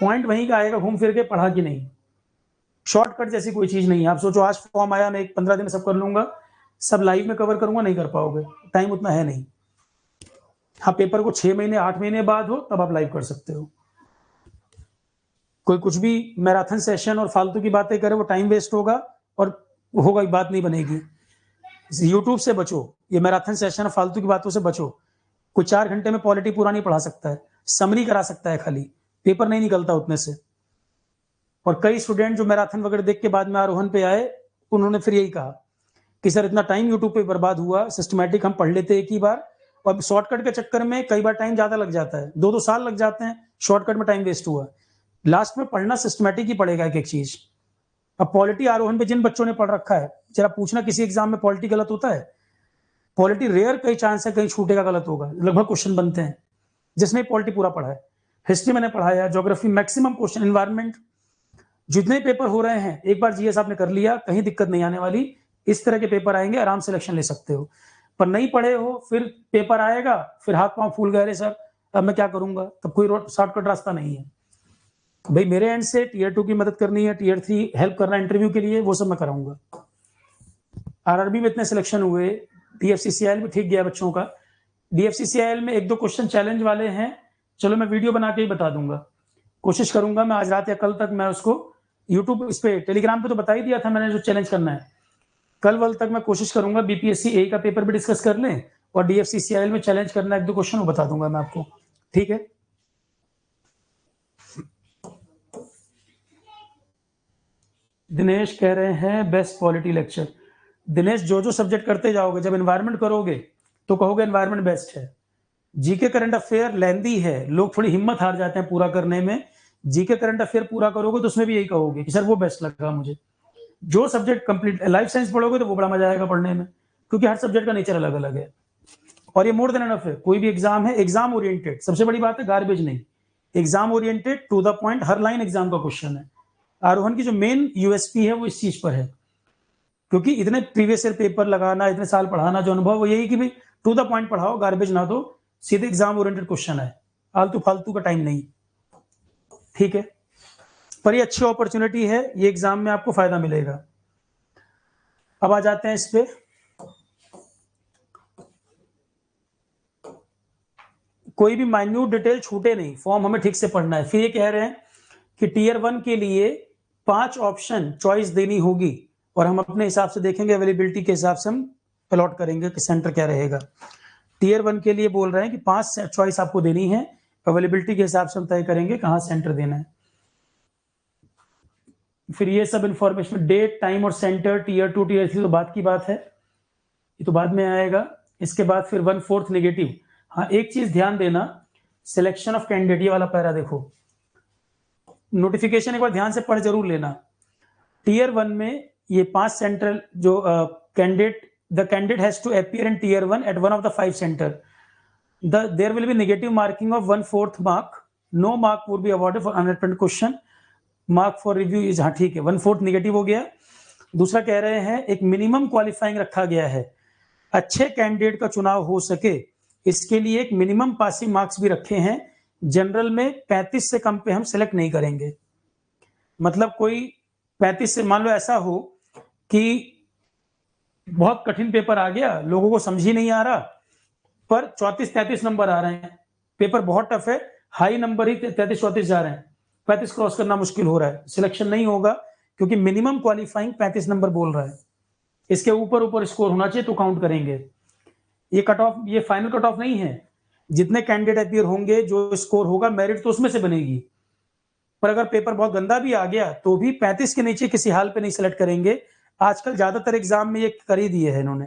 पॉइंट वहीं का आएगा, घूम फिर के, पढ़ा कि नहीं। शॉर्टकट जैसी कोई चीज नहीं है। आप सोचो आज फॉर्म आया, मैं 15 दिन में सब कर लूंगा, सब लाइव में कवर करूंगा, नहीं कर पाओगे, टाइम उतना है नहीं। हाँ, पेपर को 6 महीने 8 महीने बाद हो तब आप लाइव कर सकते हो। कोई कुछ भी मैराथन सेशन और फालतू की बातें करे, वो टाइम वेस्ट होगा और होगा, बात नहीं बनेगी। यूट्यूब से बचो, ये मैराथन सेशन फालतू की बातों से बचो। कोई 4 घंटे में पॉलिटी पूरा नहीं पढ़ा सकता है, समरी करा सकता है खाली, पेपर नहीं निकलता उतने से। और कई स्टूडेंट जो मैराथन वगैरह देख के बाद में आरोहण पे आए, उन्होंने फिर यही कहा कि सर इतना टाइम यूट्यूब पे बर्बाद हुआ, सिस्टमैटिक हम पढ़ लेते एक ही बार, और शॉर्टकट के चक्कर में कई बार टाइम ज्यादा लग जाता है, 2-2 साल लग जाते हैं, शॉर्टकट में टाइम वेस्ट हुआ। लास्ट में पढ़ना सिस्टमैटिक ही पड़ेगा एक एक चीज। अब पॉलिटी आरोहण पे जिन बच्चों ने पढ़ रखा है, जरा पूछना किसी एग्जाम में पॉलिटी गलत होता है? पॉलिटी रेयर कई चांस है कहीं छूटेगा, गलत होगा, लगभग क्वेश्चन बनते हैं जिसने पॉलिटी पूरा पढ़ा है। हिस्ट्री मैंने पढ़ाया, ज्योग्राफी मैक्सिमम क्वेश्चन, एनवायरमेंट, जितने पेपर हो रहे हैं एक बार जीएस आपने कर लिया, कहीं दिक्कत नहीं आने वाली। इस तरह के पेपर आएंगे, आराम से सिलेक्शन ले सकते हो। पर नहीं पढ़े हो, फिर पेपर आएगा, फिर हाथ पांव फूल गए, सर अब मैं क्या करूंगा, तब कोई शॉर्टकट रास्ता नहीं है भाई। मेरे एंड से टीयर 2 की मदद करनी है, टीयर 3 हेल्प करना इंटरव्यू के लिए, वो सब मैं कराऊंगा। आरआरबी में इतने सिलेक्शन हुए, डीएफसीसीआईएल में ठीक गया बच्चों का। डीएफसीसीआईएल में 1-2 क्वेश्चन चैलेंज वाले हैं, चलो मैं वीडियो बना के ही बता दूंगा, कोशिश करूंगा मैं आज रात या कल तक मैं उसको यूट्यूब, इस पे टेलीग्राम पे तो बता ही दिया था मैंने जो चैलेंज करना है। कल वल तक मैं कोशिश करूंगा बीपीएससी A का पेपर भी डिस्कस कर लें, और डीएफसीसीआईएल में चैलेंज करना 1-2 क्वेश्चन वो बता दूंगा मैं आपको, ठीक है। दिनेश कह रहे हैं बेस्ट पॉलिटी लेक्चर। दिनेश, जो जो सब्जेक्ट करते जाओगे, जब एनवायरमेंट करोगे तो कहोगे एनवायरमेंट बेस्ट है। जीके करंट अफेयर लेंदी है, लोग थोड़ी हिम्मत हार जाते हैं पूरा करने में। जीके करंट अफेयर पूरा करोगे तो उसमें भी यही कहोगे कि सर वो बेस्ट लगा मुझे। जो सब्जेक्ट कंप्लीट, लाइफ साइंस पढ़ोगे तो वो बड़ा मजा आएगा पढ़ने में, क्योंकि हर सब्जेक्ट का नेचर अलग अलग है। और ये मोर देन एनफ है, कोई भी एग्जाम है एग्जाम ओरिएंटेड, सबसे बड़ी बात है गार्बेज नहीं, exam oriented, to the point, हर लाइन एग्जाम का क्वेश्चन है। आरोहण की जो मेन यूएसपी है वो इस चीज पर है, क्योंकि इतने प्रीवियस ईयर पेपर लगाना, इतने साल पढ़ाना, जो अनुभव वो यही कि भाई टू द पॉइंट पढ़ाओ, गार्बेज ना दो, सीधे एग्जाम ओरिएंटेड क्वेश्चन है, आलतू फालतू का टाइम नहीं, ठीक है। पर ये अच्छी अपॉर्चुनिटी है, ये एग्जाम में आपको फायदा मिलेगा। अब आ जाते हैं इस पे, कोई भी माइन्यूट डिटेल छूटे नहीं, फॉर्म हमें ठीक से पढ़ना है। फिर ये कह रहे हैं कि टीयर 1 के लिए 5 ऑप्शन चॉइस देनी होगी, और हम अपने हिसाब से देखेंगे, अवेलेबिलिटी के हिसाब से हम अलॉट करेंगे कि सेंटर क्या रहेगा। टीयर 1 के लिए बोल रहे हैं कि 5 चॉइस आपको देनी है, अवेलेबिलिटी के हिसाब से हम तय करेंगे कहां सेंटर देना है। फिर ये सब इंफॉर्मेशन, डेट, टाइम और सेंटर, टीयर 2 टीयर 3 तो बात की बात है, ये तो बाद में आएगा। इसके बाद फिर 1/4 नेगेटिव। हाँ, एक चीज ध्यान देना, सिलेक्शन ऑफ कैंडिडेट, ये वाला पैरा देखो, नोटिफिकेशन एक बार ध्यान से पढ़ जरूर लेना। टीयर 1 में ये 5 सेंटर जो candidate, the candidate has to appear in tier 1 at one of the 5 centre, there will be negative marking of 1/4 mark, no mark would be awarded for unattempted question, mark for review is, हाँ ठीक है, 1/4 negative हो गया। दूसरा कह रहे हैं एक मिनिमम क्वालिफाइंग रखा गया है, अच्छे कैंडिडेट का चुनाव हो सके इसके लिए एक मिनिमम पासिंग मार्क्स भी रखे हैं। जनरल में 35 से कम पे हम सिलेक्ट नहीं करेंगे। मतलब कोई 35 से, मान लो ऐसा हो कि बहुत कठिन पेपर आ गया, लोगों को समझ ही नहीं आ रहा, पर 34-33 नंबर आ रहे हैं, पेपर बहुत टफ है, हाई नंबर ही 33-34 जा रहे हैं, 35 क्रॉस करना मुश्किल हो रहा है, सिलेक्शन नहीं होगा, क्योंकि मिनिमम क्वालिफाइंग 35 नंबर बोल रहा है। इसके ऊपर ऊपर स्कोर होना चाहिए तो काउंट करेंगे। ये कट ऑफ, ये फाइनल कट ऑफ नहीं है, जितने कैंडिडेट अपीयर होंगे, जो स्कोर होगा मेरिट तो उसमें से बनेगी। पर अगर पेपर बहुत गंदा भी आ गया तो भी 35 के नीचे किसी हाल पे नहीं सिलेक्ट करेंगे, आजकल ज्यादातर एग्जाम में ये कर ही दिए है इन्होंने,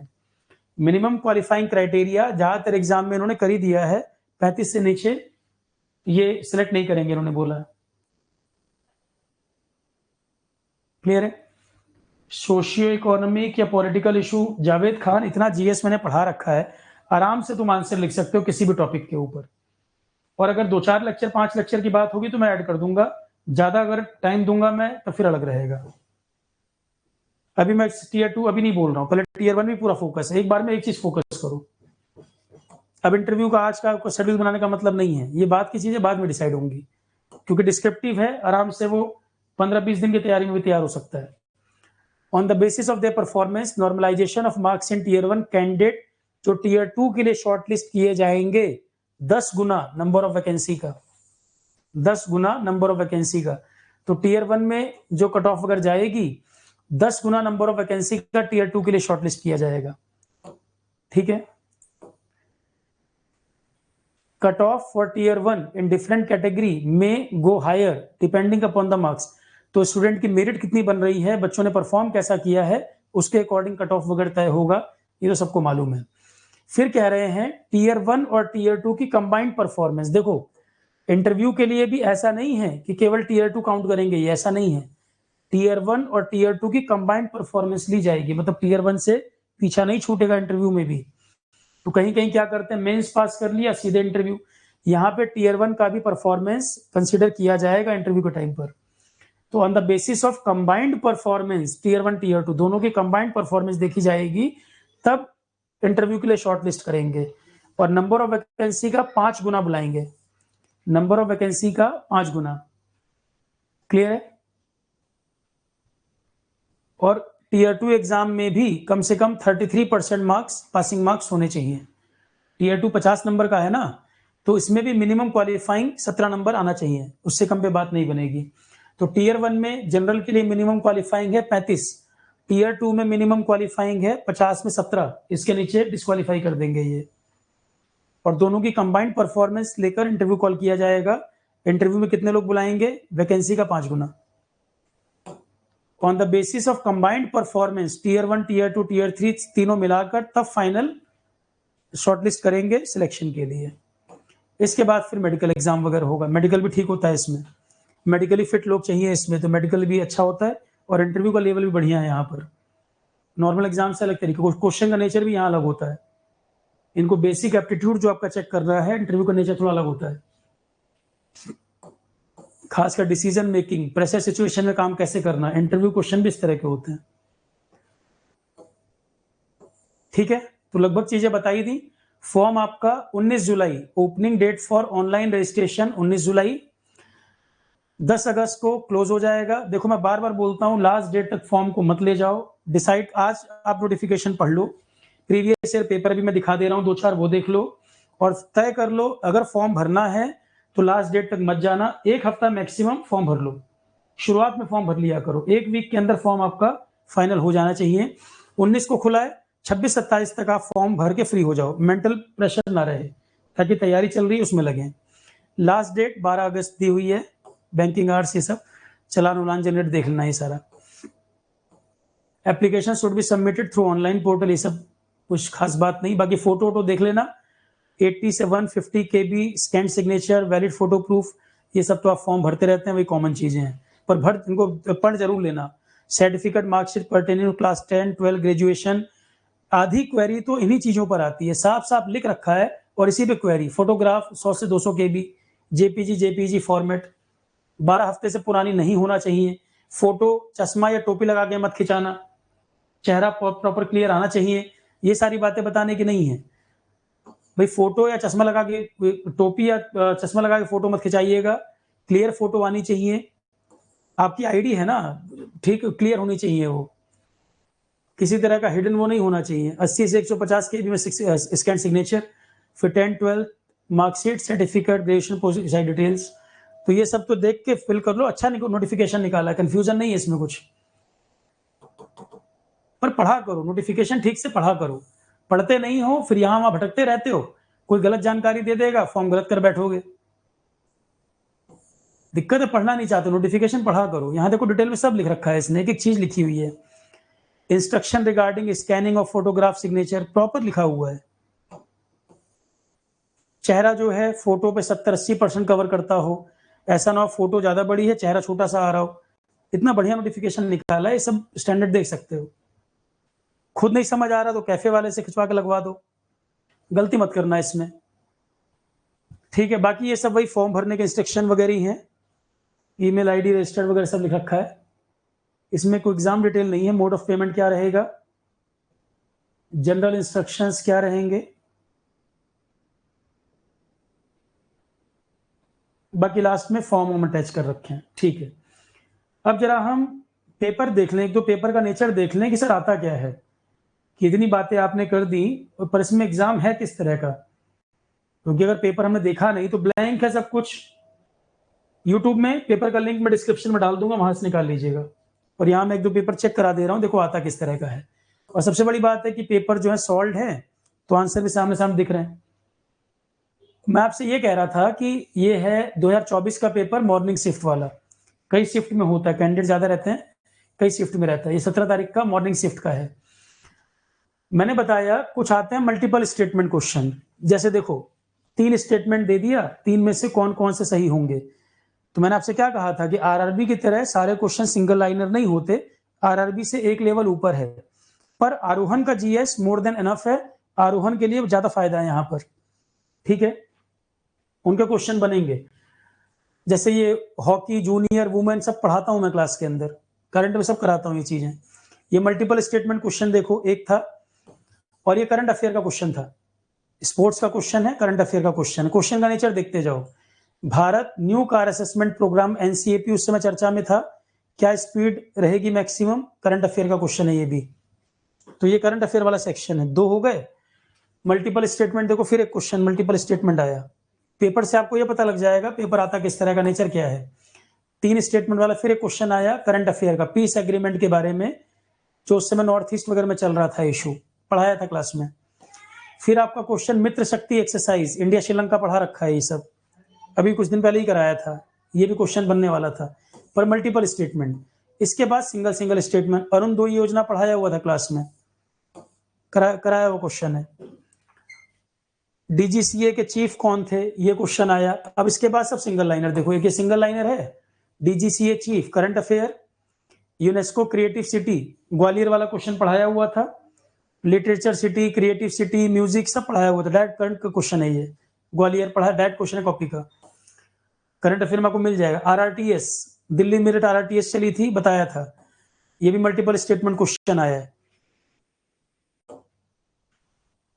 मिनिमम क्वालिफाइंग क्राइटेरिया ज्यादातर एग्जाम में इन्होंने कर ही दिया है, 35 से नीचे ये सिलेक्ट नहीं करेंगे इन्होंने बोला। क्लियर है? सोशियो इकोनॉमिक या पॉलिटिकल इशू, जावेद खान इतना जीएस मैंने पढ़ा रखा है, आराम से तुम आंसर लिख सकते हो किसी भी टॉपिक के ऊपर। और अगर 2-4 लेक्चर 5 लेक्चर की बात होगी तो मैं ऐड कर दूंगा, ज्यादा अगर टाइम दूंगा मैं तो फिर अलग रहेगा। अभी मैं टीयर 2 अभी नहीं बोल रहा हूँ, पहले टीयर 1 भी पूरा फोकस है, एक बार में एक चीज फोकस करो। अब इंटरव्यू का आज का शेड्यूल बनाने का मतलब नहीं है, ये बात की चीजें बाद में डिसाइड होंगी, क्योंकि डिस्क्रिप्टिव है, आराम से वो 15-20 दिन की तैयारी में भी तैयार हो सकता है। On the basis of their performance normalisation of marks in tier 1 candidate जो टीयर 2 के लिए शॉर्टलिस्ट किए जाएंगे 10 गुना नंबर ऑफ वैकेंसी का, 10 गुना नंबर ऑफ वैकेंसी का। तो टीयर 1 में जो कट ऑफ अगर जाएगी 10 गुना नंबर ऑफ वैकेंसी का टीयर 2 के लिए शॉर्टलिस्ट किया जाएगा। ठीक है? Cut off for tier 1 in different category में go higher depending upon the marks. तो स्टूडेंट की मेरिट कितनी बन रही है, बच्चों ने परफॉर्म कैसा किया है, उसके अकॉर्डिंग कट ऑफ वगैरह तय होगा, ये तो सबको मालूम है। फिर कह रहे हैं टीयर 1 और टीयर 2 की कंबाइंड परफॉर्मेंस। देखो इंटरव्यू के लिए भी ऐसा नहीं है कि केवल टीयर 2 काउंट करेंगे, ये ऐसा नहीं है। टीयर 1 और टीयर 2 की कंबाइंड परफॉर्मेंस ली जाएगी, मतलब टीयर 1 से पीछा नहीं छूटेगा इंटरव्यू में भी। तो कहीं कहीं क्या करते हैं, मेंस पास कर लिया सीधे इंटरव्यू, यहाँ पे टीयर 1 का भी परफॉर्मेंस कंसिडर किया जाएगा इंटरव्यू के टाइम पर। तो on the basis of combined performance tier 1 tier 2 दोनों की कंबाइंड परफॉर्मेंस देखी जाएगी, तब इंटरव्यू के लिए शॉर्टलिस्ट करेंगे। और नंबर ऑफ वैकेंसी का 5 गुना बुलाएंगे, नंबर ऑफ वैकेंसी का 5 गुना। क्लियर है? और टीयर 2 एग्जाम में भी कम से कम 33% मार्क्स पासिंग मार्क्स होने चाहिए। टीयर 2 50 नंबर का है ना, तो इसमें भी मिनिमम क्वालिफाइंग 17 नंबर आना चाहिए, उससे कम पे बात नहीं बनेगी। तो टीयर 1 में जनरल के लिए मिनिमम क्वालिफाइंग है 35, टीयर 2 में मिनिमम क्वालिफाइंग है 50 में 17, इसके नीचे डिस्क्वालीफाई कर देंगे ये। और दोनों की कंबाइंड परफॉर्मेंस लेकर इंटरव्यू कॉल किया जाएगा। इंटरव्यू में कितने लोग बुलाएंगे, वैकेंसी का 5 गुना। On the basis of combined performance tier 1 tier 2 tier 3 तीनों मिलाकर तब फाइनल शॉर्टलिस्ट करेंगे सिलेक्शन के लिए। इसके बाद फिर मेडिकल एग्जाम वगैरह होगा, मेडिकल भी ठीक होता है इसमें, मेडिकली फिट लोग चाहिए इसमें, तो मेडिकल भी अच्छा होता है और इंटरव्यू का लेवल भी बढ़िया है यहाँ पर। नॉर्मल एग्जाम से अलग तरीके, क्वेश्चन का नेचर भी यहाँ अलग होता है। इनको बेसिक एप्टीट्यूड जो आपका चेक कर रहा है, इंटरव्यू का नेचर थोड़ा अलग होता है, खासकर डिसीजन मेकिंग, प्रेशर सिचुएशन में काम कैसे करना, इंटरव्यू क्वेश्चन भी इस तरह के होते हैं। ठीक है, तो लगभग चीजें बताई दी। फॉर्म आपका 19 जुलाई, opening date for online registration 19 जुलाई, 10 अगस्त को क्लोज हो जाएगा। देखो मैं बार बार बोलता हूं, लास्ट डेट तक फॉर्म को मत ले जाओ, डिसाइड आज आप नोटिफिकेशन पढ़ लो, प्रीवियस ईयर पेपर भी मैं दिखा दे रहा हूं 2-4, वो देख लो और तय कर लो। अगर फॉर्म भरना है तो लास्ट डेट तक मत जाना, एक हफ्ता मैक्सिमम फॉर्म भर लो, शुरुआत में फॉर्म भर लिया करो, एक वीक के अंदर फॉर्म आपका फाइनल हो जाना चाहिए। 19 को खुला है, 26-27 तक आप फॉर्म भर के फ्री हो जाओ, मेंटल प्रेशर ना रहे, ताकि तैयारी चल रही है उसमें लगे। लास्ट डेट 12 अगस्त दी हुई है, बैंकिंग आवर्स ये सब, चलान उलान जनरेट देख लेना ये सारा। Application should be submitted through online portal, ये सब कुछ खास बात नहीं। बाकी फोटो वोटो देख लेना, 80 से 150 KB scan signature, valid photo proof, ये सब तो आप फॉर्म भरते रहते हैं, वही कॉमन चीजें हैं, पर भर इनको पढ़ जरूर लेना। Certificate, marksheet pertaining to class 10, 12, graduation, आधी क्वेरी तो इन्हीं चीजों पर आती है, साफ साफ लिख रखा है और इसी पे क्वेरी। फोटोग्राफ 100 से 200 KB, जेपीजी फॉर्मेट, 12 हफ्ते से पुरानी नहीं होना चाहिए। फोटो चश्मा या टोपी लगा के मत खिंचाना, चेहरा प्रॉपर क्लियर आना चाहिए। ये सारी बातें बताने की नहीं है भाई, फोटो या चश्मा लगा के, टोपी या चश्मा लगा के फोटो मत खिंचाइएगा, क्लियर फोटो आनी चाहिए। आपकी आईडी है ना, ठीक क्लियर होनी चाहिए, वो किसी तरह का हिडन वो नहीं होना चाहिए। 80 से 150 KB में स्कैन सिग्नेचर, फिर 10, 12 marksheet, certificate, graduation, post details, तो ये सब तो देख के फिल कर लो। अच्छा नोटिफिकेशन निकाला, कंफ्यूजन नहीं है इसमें कुछ, पर पढ़ा करो, नोटिफिकेशन ठीक से पढ़ा करो। पढ़ते नहीं हो, फिर यहां वहां भटकते रहते हो, कोई गलत जानकारी दे देगा, फॉर्म गलत कर बैठोगे, दिक्कत है। पढ़ना नहीं चाहते, नोटिफिकेशन पढ़ा करो। यहां देखो डिटेल में सब लिख रखा है इसने, एक एक चीज लिखी हुई है। Instruction regarding scanning of photograph signature, proper लिखा हुआ है। चेहरा जो है फोटो पे 70-80% कवर करता हो, ऐसा ना हो फोटो ज्यादा बड़ी है चेहरा छोटा सा आ रहा हो। इतना बढ़िया नोटिफिकेशन निकाला है, ये सब स्टैंडर्ड देख सकते हो। खुद नहीं समझ आ रहा तो कैफे वाले से खिंचवा के लगवा दो, गलती मत करना इसमें, ठीक है। बाकी ये सब वही फॉर्म भरने के इंस्ट्रक्शन वगैरह ही हैं, ईमेल आईडी रजिस्टर्ड वगैरह सब लिख रखा है, इसमें कोई एग्जाम डिटेल नहीं है। मोड ऑफ पेमेंट क्या रहेगा, जनरल इंस्ट्रक्शंस क्या रहेंगे, बाकी लास्ट में फॉर्म हम अटैच कर रखे हैं, ठीक है। अब जरा हम पेपर देख लें, एक दो पेपर का नेचर देख लें कि सर आता क्या है, कि इतनी बातें आपने कर दी पर इसमें एग्जाम है किस तरह का, क्योंकि अगर पेपर हमने देखा नहीं तो ब्लैंक है सब कुछ। यूट्यूब में पेपर का लिंक मैं डिस्क्रिप्शन में डाल दूंगा, वहां से निकाल लीजिएगा। और यहाँ मैं एक दो पेपर चेक करा दे रहा हूँ, देखो आता किस तरह का है। और सबसे बड़ी बात है कि पेपर जो है सॉल्व है तो आंसर भी सामने सामने दिख रहे हैं। मैं आपसे ये कह रहा था कि ये है 2024 का पेपर मॉर्निंग शिफ्ट वाला, कई शिफ्ट में होता है, कैंडिडेट ज्यादा रहते हैं, कई शिफ्ट में रहता है। ये 17 तारीख का मॉर्निंग शिफ्ट का है। मैंने बताया कुछ आते हैं मल्टीपल स्टेटमेंट क्वेश्चन, जैसे देखो 3 स्टेटमेंट दे दिया, 3 में से कौन कौन से सही होंगे। तो मैंने आपसे क्या कहा था कि आरआरबी की तरह सारे क्वेश्चन सिंगल लाइनर नहीं होते, आरआरबी से एक लेवल ऊपर है, पर आरोहन का जीएस मोर देन इनफ है, आरोहन के लिए ज्यादा फायदा है यहाँ पर, ठीक है। उनके क्वेश्चन बनेंगे, जैसे ये हॉकी जूनियर वुमेन सब पढ़ाता हूं मैं क्लास के अंदर, करंट में सब कराता हूं ये चीजें। ये मल्टीपल स्टेटमेंट क्वेश्चन देखो एक था, और ये करंट अफेयर का क्वेश्चन था, स्पोर्ट्स का क्वेश्चन है, करंट अफेयर का क्वेश्चन है। क्वेश्चन का नेचर देखते जाओ। Bharat new car assessment programme NCAP उस समय चर्चा में था, क्या स्पीड रहेगी मैक्सिमम, करंट अफेयर का क्वेश्चन है ये भी। तो ये करंट अफेयर वाला सेक्शन है, 2 हो गए। मल्टीपल स्टेटमेंट देखो, फिर एक क्वेश्चन मल्टीपल स्टेटमेंट आया, पेपर से आपको ये पता लग जाएगा पेपर आता किस तरह का, नेचर क्या है। 3 स्टेटमेंट वाला फिर एक क्वेश्चन आया करंट अफेयर का, पीस एग्रीमेंट के बारे में, जो उस समय नॉर्थ ईस्ट वगैरह में चल रहा था इशू, पढ़ाया था क्लास में। फिर आपका क्वेश्चन मित्र शक्ति एक्सरसाइज, इंडिया श्रीलंका पढ़ा रखा है ये सब, अभी कुछ दिन पहले ही कराया था, ये भी क्वेश्चन बनने वाला था, पर मल्टीपल स्टेटमेंट। इसके बाद सिंगल सिंगल स्टेटमेंट, अरुणोदय योजना पढ़ाया हुआ था क्लास में, कराया हुआ क्वेश्चन है। डीजीसीए के चीफ कौन थे, ये क्वेश्चन आया। अब इसके बाद सब सिंगल लाइनर देखो, एक ये सिंगल लाइनर है, DGCA chief, current affair, UNESCO creative city, Gwalior वाला क्वेश्चन पढ़ाया हुआ था, literature city, creative city, music सब पढ़ाया हुआ था, डायरेक्ट करंट का क्वेश्चन है ये, ग्वालियर पढ़ा, डायरेक्ट क्वेश्चन है कॉपी का, करंट अफेयर में आपको मिल जाएगा। आरआरटीएस, दिल्ली मेरिट आरआरटीएस चली थी, बताया था, ये भी मल्टीपल स्टेटमेंट क्वेश्चन आया है।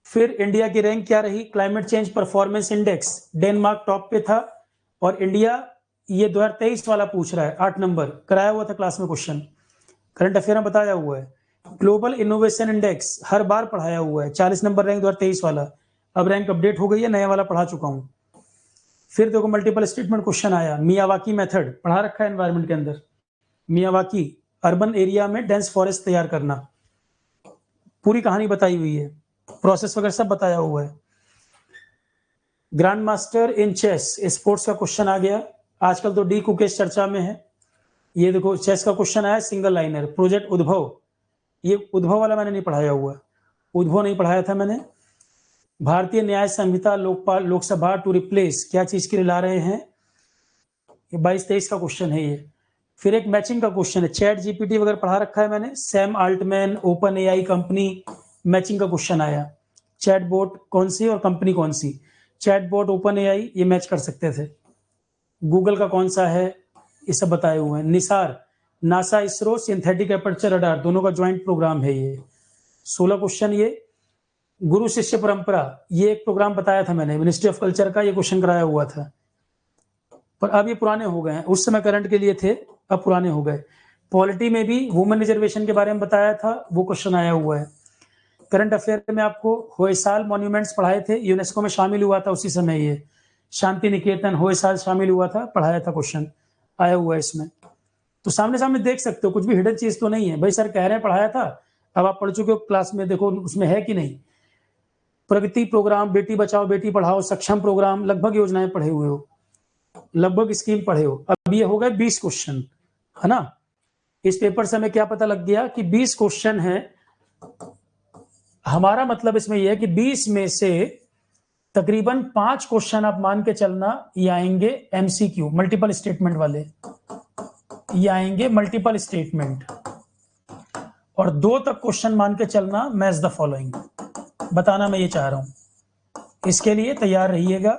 फिर इंडिया की रैंक क्या रही, climate change performance index, Denmark top पे था, और इंडिया ये 2023 वाला पूछ रहा है, 8 नंबर, कराया हुआ था क्लास में क्वेश्चन, करंट अफेयर में बताया हुआ है। ग्लोबल इनोवेशन इंडेक्स हर बार पढ़ाया हुआ है, 40 नंबर रैंक 2023 वाला, अब रैंक अपडेट हो गई है, नया वाला पढ़ा चुका हूं। फिर देखो मल्टीपल स्टेटमेंट क्वेश्चन आया, मियावाकी मेथड पढ़ा रखा है एनवायरमेंट के अंदर, मियावाकी अर्बन एरिया में डेंस फॉरेस्ट तैयार करना, पूरी कहानी बताई हुई है, प्रोसेस वगैरह सब बताया हुआ है। Grand master in chess, sports का क्वेश्चन आ गया, आजकल तो डी कुकेश चर्चा में है। ये देखो चेस का क्वेश्चन आया सिंगल लाइनर, प्रोजेक्ट उद्भव, ये उद्भव वाला मैंने नहीं पढ़ाया हुआ, उद्भव नहीं पढ़ाया था मैंने। भारतीय न्याय संहिता लोकपाल लोकसभा टू रिप्लेस, क्या चीज के लिए ला रहे हैं, ये 22-23 का क्वेश्चन है ये। फिर एक मैचिंग का क्वेश्चन है, चैट जीपीटी वगैरह पढ़ा रखा है मैंने, Sam Altman, open AI company, matching का क्वेश्चन आया, चैटबॉट कौन सी और कंपनी कौन सी, चैटबॉट ओपन एआई ये मैच कर सकते थे, गूगल का कौन सा है, ये सब बताए हुए हैं। Nisar, NASA ISRO synthetic aperture radar, दोनों का ज्वाइंट प्रोग्राम है ये, 16 क्वेश्चन ये। गुरु शिष्य परंपरा, ये एक प्रोग्राम बताया था मैंने, मिनिस्ट्री ऑफ कल्चर का, ये क्वेश्चन कराया हुआ था, पर अब ये पुराने हो गए हैं, उस समय करंट के लिए थे, अब पुराने हो गए। पॉलिटी में भी वुमेन रिजर्वेशन के बारे में बताया था, वो क्वेश्चन आया हुआ है। करंट अफेयर में आपको होयसाल मॉन्यूमेंट्स पढ़ाए थे, यूनेस्को में शामिल हुआ था उसी समय, ये शांति निकेतन होयसाल शामिल हुआ था, पढ़ाया था, क्वेश्चन आया हुआ है इसमें। तो सामने सामने देख सकते हो, कुछ भी हिडन चीज तो नहीं है भाई, सर कह रहे हैं पढ़ाया था, अब आप पढ़ चुके हो क्लास में, देखो उसमें है कि नहीं। प्रगति प्रोग्राम, बेटी बचाओ बेटी पढ़ाओ, सक्षम प्रोग्राम, लगभग योजनाएं पढ़े हुए हो, लगभग स्कीम पढ़े हो। अब ये हो गए 20 क्वेश्चन, है ना। इस पेपर से हमें क्या पता लग गया कि 20 क्वेश्चन है। हमारा मतलब इसमें यह है कि 20 में से तकरीबन 5 क्वेश्चन आप मान के चलना ये आएंगे एमसीक्यू, मल्टीपल स्टेटमेंट वाले, ये आएंगे मल्टीपल स्टेटमेंट, और 2 तक क्वेश्चन मान के चलना मैच द फॉलोइंग। बताना मैं ये चाह रहा हूं, इसके लिए तैयार रहिएगा।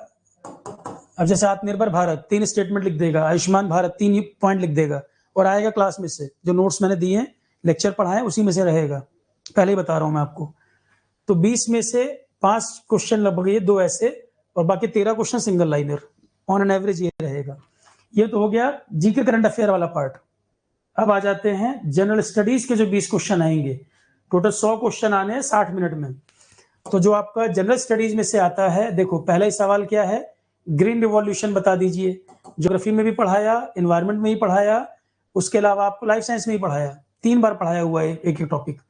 अब जैसे आत्मनिर्भर भारत 3 स्टेटमेंट लिख देगा, आयुष्मान भारत 3 पॉइंट लिख देगा और आएगा क्लास में से, जो नोट्स मैंने दिए हैं, लेक्चर पढ़ाए उसी में से रहेगा, पहले ही बता रहा हूं मैं आपको। तो 20 में से 5 क्वेश्चन लगभग ये 2 ऐसे, और बाकी 13 question single liner, on an average ये रहेगा। ये तो हो गया जीके करंट अफेयर वाला पार्ट। अब आ जाते हैं जनरल स्टडीज के जो 20 क्वेश्चन आएंगे। टोटल 100 क्वेश्चन आने हैं 60 मिनट में। तो जो आपका जनरल स्टडीज में से आता है, देखो पहला ही सवाल क्या है, ग्रीन रिवॉल्यूशन बता दीजिए। ज्योग्राफी में भी पढ़ाया, एनवायरमेंट में भी पढ़ाया, उसके अलावा आपको लाइफ साइंस में भी पढ़ाया, 3 बार पढ़ाया हुआ है एक एक टॉपिक।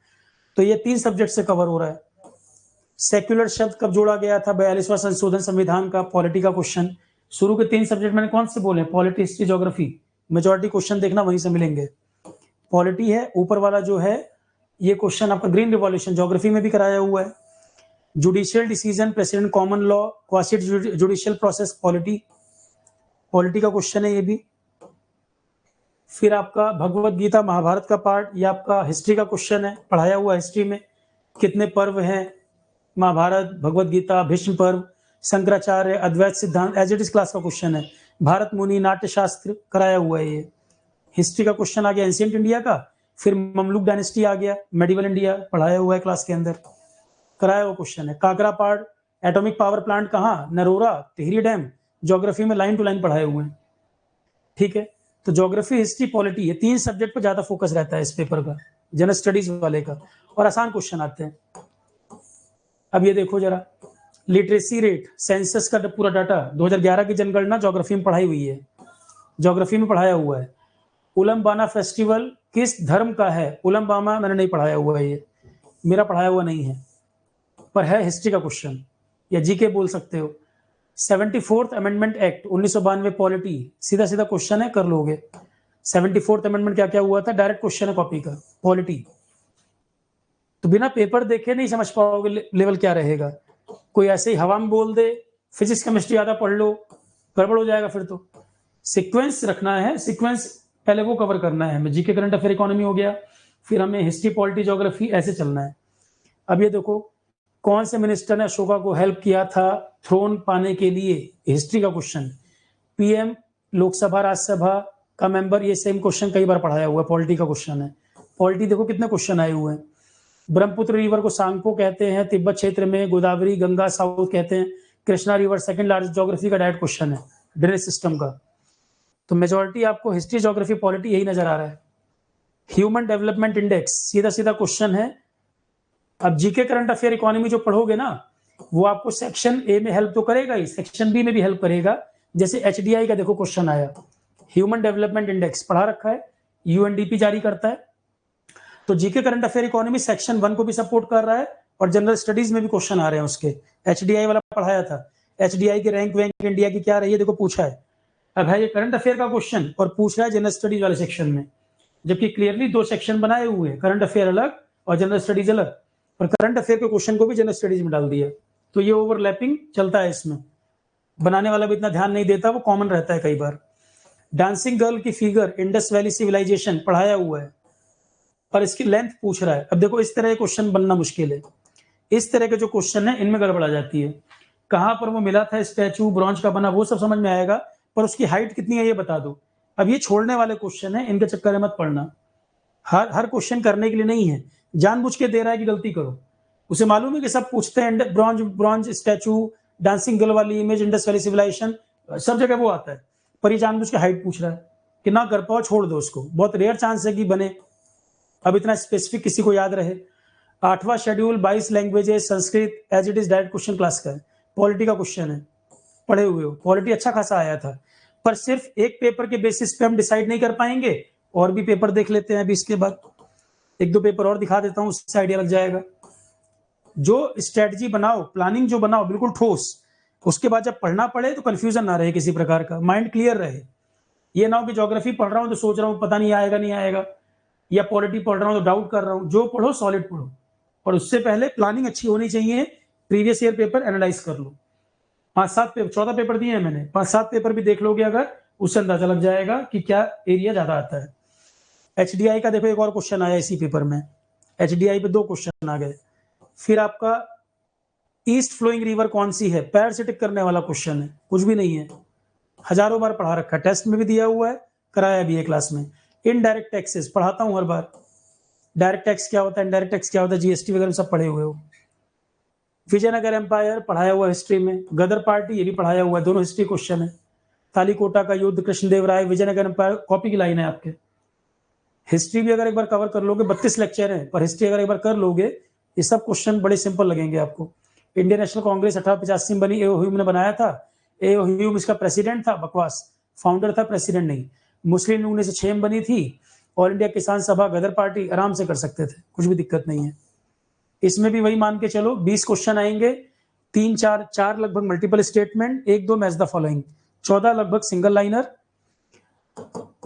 तो ये 3 सब्जेक्ट से कवर हो रहा है। सेक्युलर शब्द कब जोड़ा गया था, 42वां संशोधन संविधान का, पॉलिटी का क्वेश्चन। शुरू के 3 सब्जेक्ट मैंने कौन से बोले, polity, history, geography. Majority question देखना वहीं से मिलेंगे। पॉलिटी है, ऊपर वाला जो है ये क्वेश्चन आपका ग्रीन रिवॉल्यूशन ज्योग्राफी में भी कराया हुआ है। Judicial decision, president, common law, quasi judicial process, polity का क्वेश्चन है ये भी। फिर आपका भगवत गीता महाभारत का पार्ट, ये आपका हिस्ट्री का क्वेश्चन है, पढ़ाया हुआ हिस्ट्री में। कितने पर्व हैं, महाभारत, भगवत गीता, भीष्म पर्व, शंकराचार्य, अद्वैत सिद्धांत, एज इट इज क्लास का क्वेश्चन है। भारत मुनि, नाट्य शास्त्र कराया हुआ है ये। हिस्ट्री का क्वेश्चन आ गया एंशिएंट इंडिया का। फिर ममलुक डायनेस्टी आ गया, मेडिवल इंडिया पढ़ाया हुआ है क्लास के अंदर, कराया हुआ क्वेश्चन है। काकरा पार्ट, एटॉमिक पावर प्लांट कहाँ, नरोरा, टिहरी डैम, ज्योग्राफी में लाइन टू लाइन पढ़ाए हुए हैं। ठीक है, तो ज्योग्राफी, हिस्ट्री, पॉलिटी, ये 3 सब्जेक्ट पर ज्यादा फोकस रहता है इस पेपर का, जनरल स्टडीज वाले का, और आसान क्वेश्चन आते हैं। अब ये देखो जरा, लिटरेसी रेट, सेंसस का पूरा डाटा, 2011 की जनगणना ज्योग्राफी में पढ़ाई हुई है, ज्योग्राफी में पढ़ाया हुआ है। उलम्बाना फेस्टिवल किस धर्म का है, उलम्बामा मैंने नहीं पढ़ाया हुआ है, ये मेरा पढ़ाया हुआ नहीं है, पर है हिस्ट्री का क्वेश्चन, या जीके बोल सकते हो। 74th अमेंडमेंट एक्ट 1992, पॉलिटी, सीधा सीधा क्वेश्चन है, कर लोगे। 74th अमेंडमेंट क्या क्या हुआ था, डायरेक्ट क्वेश्चन है कॉपी का, पॉलिटी। तो बिना पेपर देखे नहीं समझ पाओगे लेवल क्या रहेगा। कोई ऐसे ही हवा में बोल दे, फिजिक्स केमिस्ट्री आधा पढ़ लो, गड़बड़ हो जाएगा फिर तो। सीक्वेंस रखना है, सीक्वेंस पहले वो कवर करना है हमें। जीके करंट अफेयर इकोनॉमी हो गया, फिर हमें हिस्ट्री, पॉलिटी, ज्योग्राफी, ऐसे चलना है। अब ये देखो, कौन से मिनिस्टर ने अशोका को हेल्प किया था थ्रोन पाने के लिए, हिस्ट्री का क्वेश्चन। पीएम, लोकसभा, राज्यसभा का मेंबर, ये सेम क्वेश्चन कई बार पढ़ाया हुआ है, पॉलिटी का क्वेश्चन है। पॉलिटी देखो कितने क्वेश्चन आए हुए हैं। ब्रह्मपुत्र रिवर को सांगपो कहते हैं तिब्बत क्षेत्र में, गोदावरी, गंगा साउथ कहते हैं, Krishna river second largest, geography का डायरेक्ट क्वेश्चन है, ड्रेनेज सिस्टम का। तो मेजॉरिटी आपको हिस्ट्री, ज्योग्राफी, पॉलिटी यही नजर आ रहा है। ह्यूमन डेवलपमेंट इंडेक्स, सीधा सीधा क्वेश्चन है। अब जीके करंट अफेयर इकोनॉमी जो पढ़ोगे ना, वो आपको सेक्शन ए में हेल्प तो करेगा ही, सेक्शन बी में भी हेल्प करेगा। जैसे एचडीआई का देखो क्वेश्चन आया, ह्यूमन डेवलपमेंट इंडेक्स पढ़ा रखा है, यूएनडीपी जारी करता है। तो GK current affair economy section 1 को भी सपोर्ट कर रहा है, और जनरल स्टडीज में भी क्वेश्चन आ रहे हैं उसके। एचडीआई वाला पढ़ाया था, एचडीआई की रैंक वैंक इंडिया की क्या रही है देखो, पूछा है। अब है ये करंट अफेयर का क्वेश्चन, और पूछ रहा है जनरल स्टडीज वाले सेक्शन में, जबकि क्लियरली 2 सेक्शन बनाए हुए हैं, करंट अफेयर अलग और जनरल स्टडीज अलग, और करंट अफेयर के क्वेश्चन को भी जनरल स्टडीज में डाल दिया। तो ये ओवरलैपिंग चलता है इसमें, बनाने वाला भी इतना ध्यान नहीं देता, वो कॉमन रहता है कई बार। डांसिंग गर्ल की फिगर, इंडस वैली सिविलाइजेशन पढ़ाया हुआ है, और इसकी लेंथ पूछ रहा है। अब देखो इस तरह के क्वेश्चन बनना मुश्किल है, इस तरह के जो क्वेश्चन है इनमें गड़बड़ आ जाती है। कहां पर वो मिला था स्टैचू, ब्रॉन्ज का बना, वो सब समझ में आएगा, पर उसकी हाइट कितनी है ये बता दो। अब ये छोड़ने वाले क्वेश्चन है, इनके चक्कर में मत पड़ना। हर क्वेश्चन करने के लिए नहीं है, जानबूझ के दे रहा है कि गलती करो। उसे मालूम है कि सब पूछते हैं, ब्रॉन्ज स्टैचू, डांसिंग गर्ल वाली इमेज, इंडस वैली सिविलाइजेशन, सब जगह वो आता है, पर ये जानबूझ के हाइट पूछ रहा है कि ना कर पाओ, छोड़ दो उसको, बहुत रेयर चांस है कि बने। अब इतना स्पेसिफिक किसी को याद रहे। 8वां schedule, 22 languages, Sanskrit, as it is direct question class का है, पॉलिटी का क्वेश्चन है, पढ़े हुए हो। पॉलिटी अच्छा खासा आया था, पर सिर्फ एक पेपर के बेसिस पे हम डिसाइड नहीं कर पाएंगे, और भी पेपर देख लेते हैं अभी इसके बाद। 1-2 पेपर और दिखा देता हूं, उससे आइडिया लग जाएगा। जो स्ट्रेटजी बनाओ, प्लानिंग जो बनाओ बिल्कुल ठोस, उसके बाद जब पढ़ना पड़े तो कंफ्यूजन ना रहे किसी प्रकार का, माइंड क्लियर रहे। ये ना हो कि ज्योग्राफी पढ़ रहा हूं तो सोच रहा हूं पता नहीं आएगा नहीं आएगा, या पॉलिटी पढ़ रहा हूँ तो डाउट कर रहा हूँ, जो पढ़ो सॉलिड पढ़ो, और उससे पहले प्लानिंग अच्छी होनी चाहिए, प्रीवियस ईयर पेपर एनालाइज कर लो। 5-7 पेपर, 14 पेपर दिए हैं मैंने, 5-7 पेपर भी देख लोगे अगर, उससे अंदाजा लग जाएगा कि क्या एरिया ज्यादा आता है। एचडीआई का देखो एक और क्वेश्चन आया इसी पेपर में, एचडीआई पे 2 क्वेश्चन आ गए। फिर आपका ईस्ट फ्लोइंग रिवर कौन सी है, पैर से टिक करने वाला क्वेश्चन है, कुछ भी नहीं है, हजारों बार पढ़ा रखा है, टेस्ट में भी दिया हुआ है, कराया भी है क्लास में। इनडायरेक्ट टैक्सेस पढ़ाता हूं हर बार, डायरेक्ट टैक्स क्या होता है, इनडायरेक्ट टैक्स क्या होता है, जीएसटी वगैरह सब पढ़े हुए हो। विजयनगर एम्पायर पढ़ाया हुआ हिस्ट्री में, गदर पार्टी ये भी पढ़ाया हुआ है, दोनों हिस्ट्री क्वेश्चन है। तालीकोटा का युद्ध, कृष्णदेव राय, विजयनगर एम्पायर, कॉपी की लाइन है आपके। हिस्ट्री भी अगर एक बार कवर कर लोगे, 32 लेक्चर है, पर हिस्ट्री अगर एक बार कर लोगे, ये सब क्वेश्चन बड़े सिंपल लगेंगे आपको। इंडियन नेशनल कांग्रेस 1885 में बनी, एओ ह्यूम ने बनाया था, एओ ह्यूम इसका प्रेसिडेंट था, बकवास, फाउंडर था, प्रेसिडेंट नहीं। मुस्लिम लीग 1906 में बनी थी, ऑल इंडिया किसान सभा, गदर पार्टी, आराम से कर सकते थे, कुछ भी दिक्कत नहीं है। इसमें भी वही मान के चलो 20 क्वेश्चन आएंगे, 3-4 लगभग multiple statement, 1-2 match the following, 14 लगभग सिंगल लाइनर।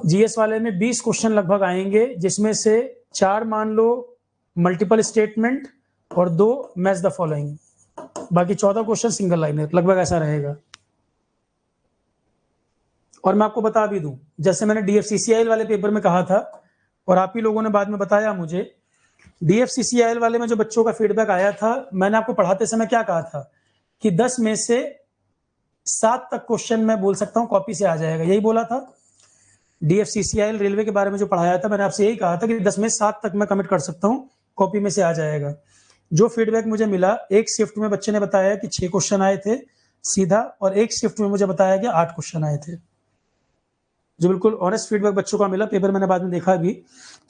जीएस वाले में 20 क्वेश्चन लगभग आएंगे, जिसमें से 4 मान लो मल्टीपल स्टेटमेंट और 2 मैच द फॉलोइंग, बाकी 14 क्वेश्चन सिंगल लाइनर, लगभग ऐसा रहेगा। और मैं आपको बता भी दूं, जैसे मैंने डीएफसीसीआईएल वाले पेपर में कहा था, और आप ही लोगों ने बाद में बताया मुझे, डीएफसीसीआईएल वाले में जो बच्चों का फीडबैक आया था, मैंने आपको पढ़ाते समय क्या कहा था कि 10 में से 7 तक क्वेश्चन मैं बोल सकता हूं कॉपी से आ जाएगा, यही बोला था। डीएफसीसीआईएल रेलवे के बारे में जो पढ़ाया था, मैंने आपसे यही कहा था कि 10 में 7 तक मैं कमिट कर सकता हूं, कॉपी में से आ जाएगा। जो फीडबैक मुझे मिला, एक शिफ्ट में बच्चे ने बताया कि 6 क्वेश्चन आए थे सीधा, और एक शिफ्ट में मुझे बताया कि 8 क्वेश्चन आए थे, जो बिल्कुल ऑनेस्ट फीडबैक बच्चों का मिला। पेपर मैंने बाद में देखा भी,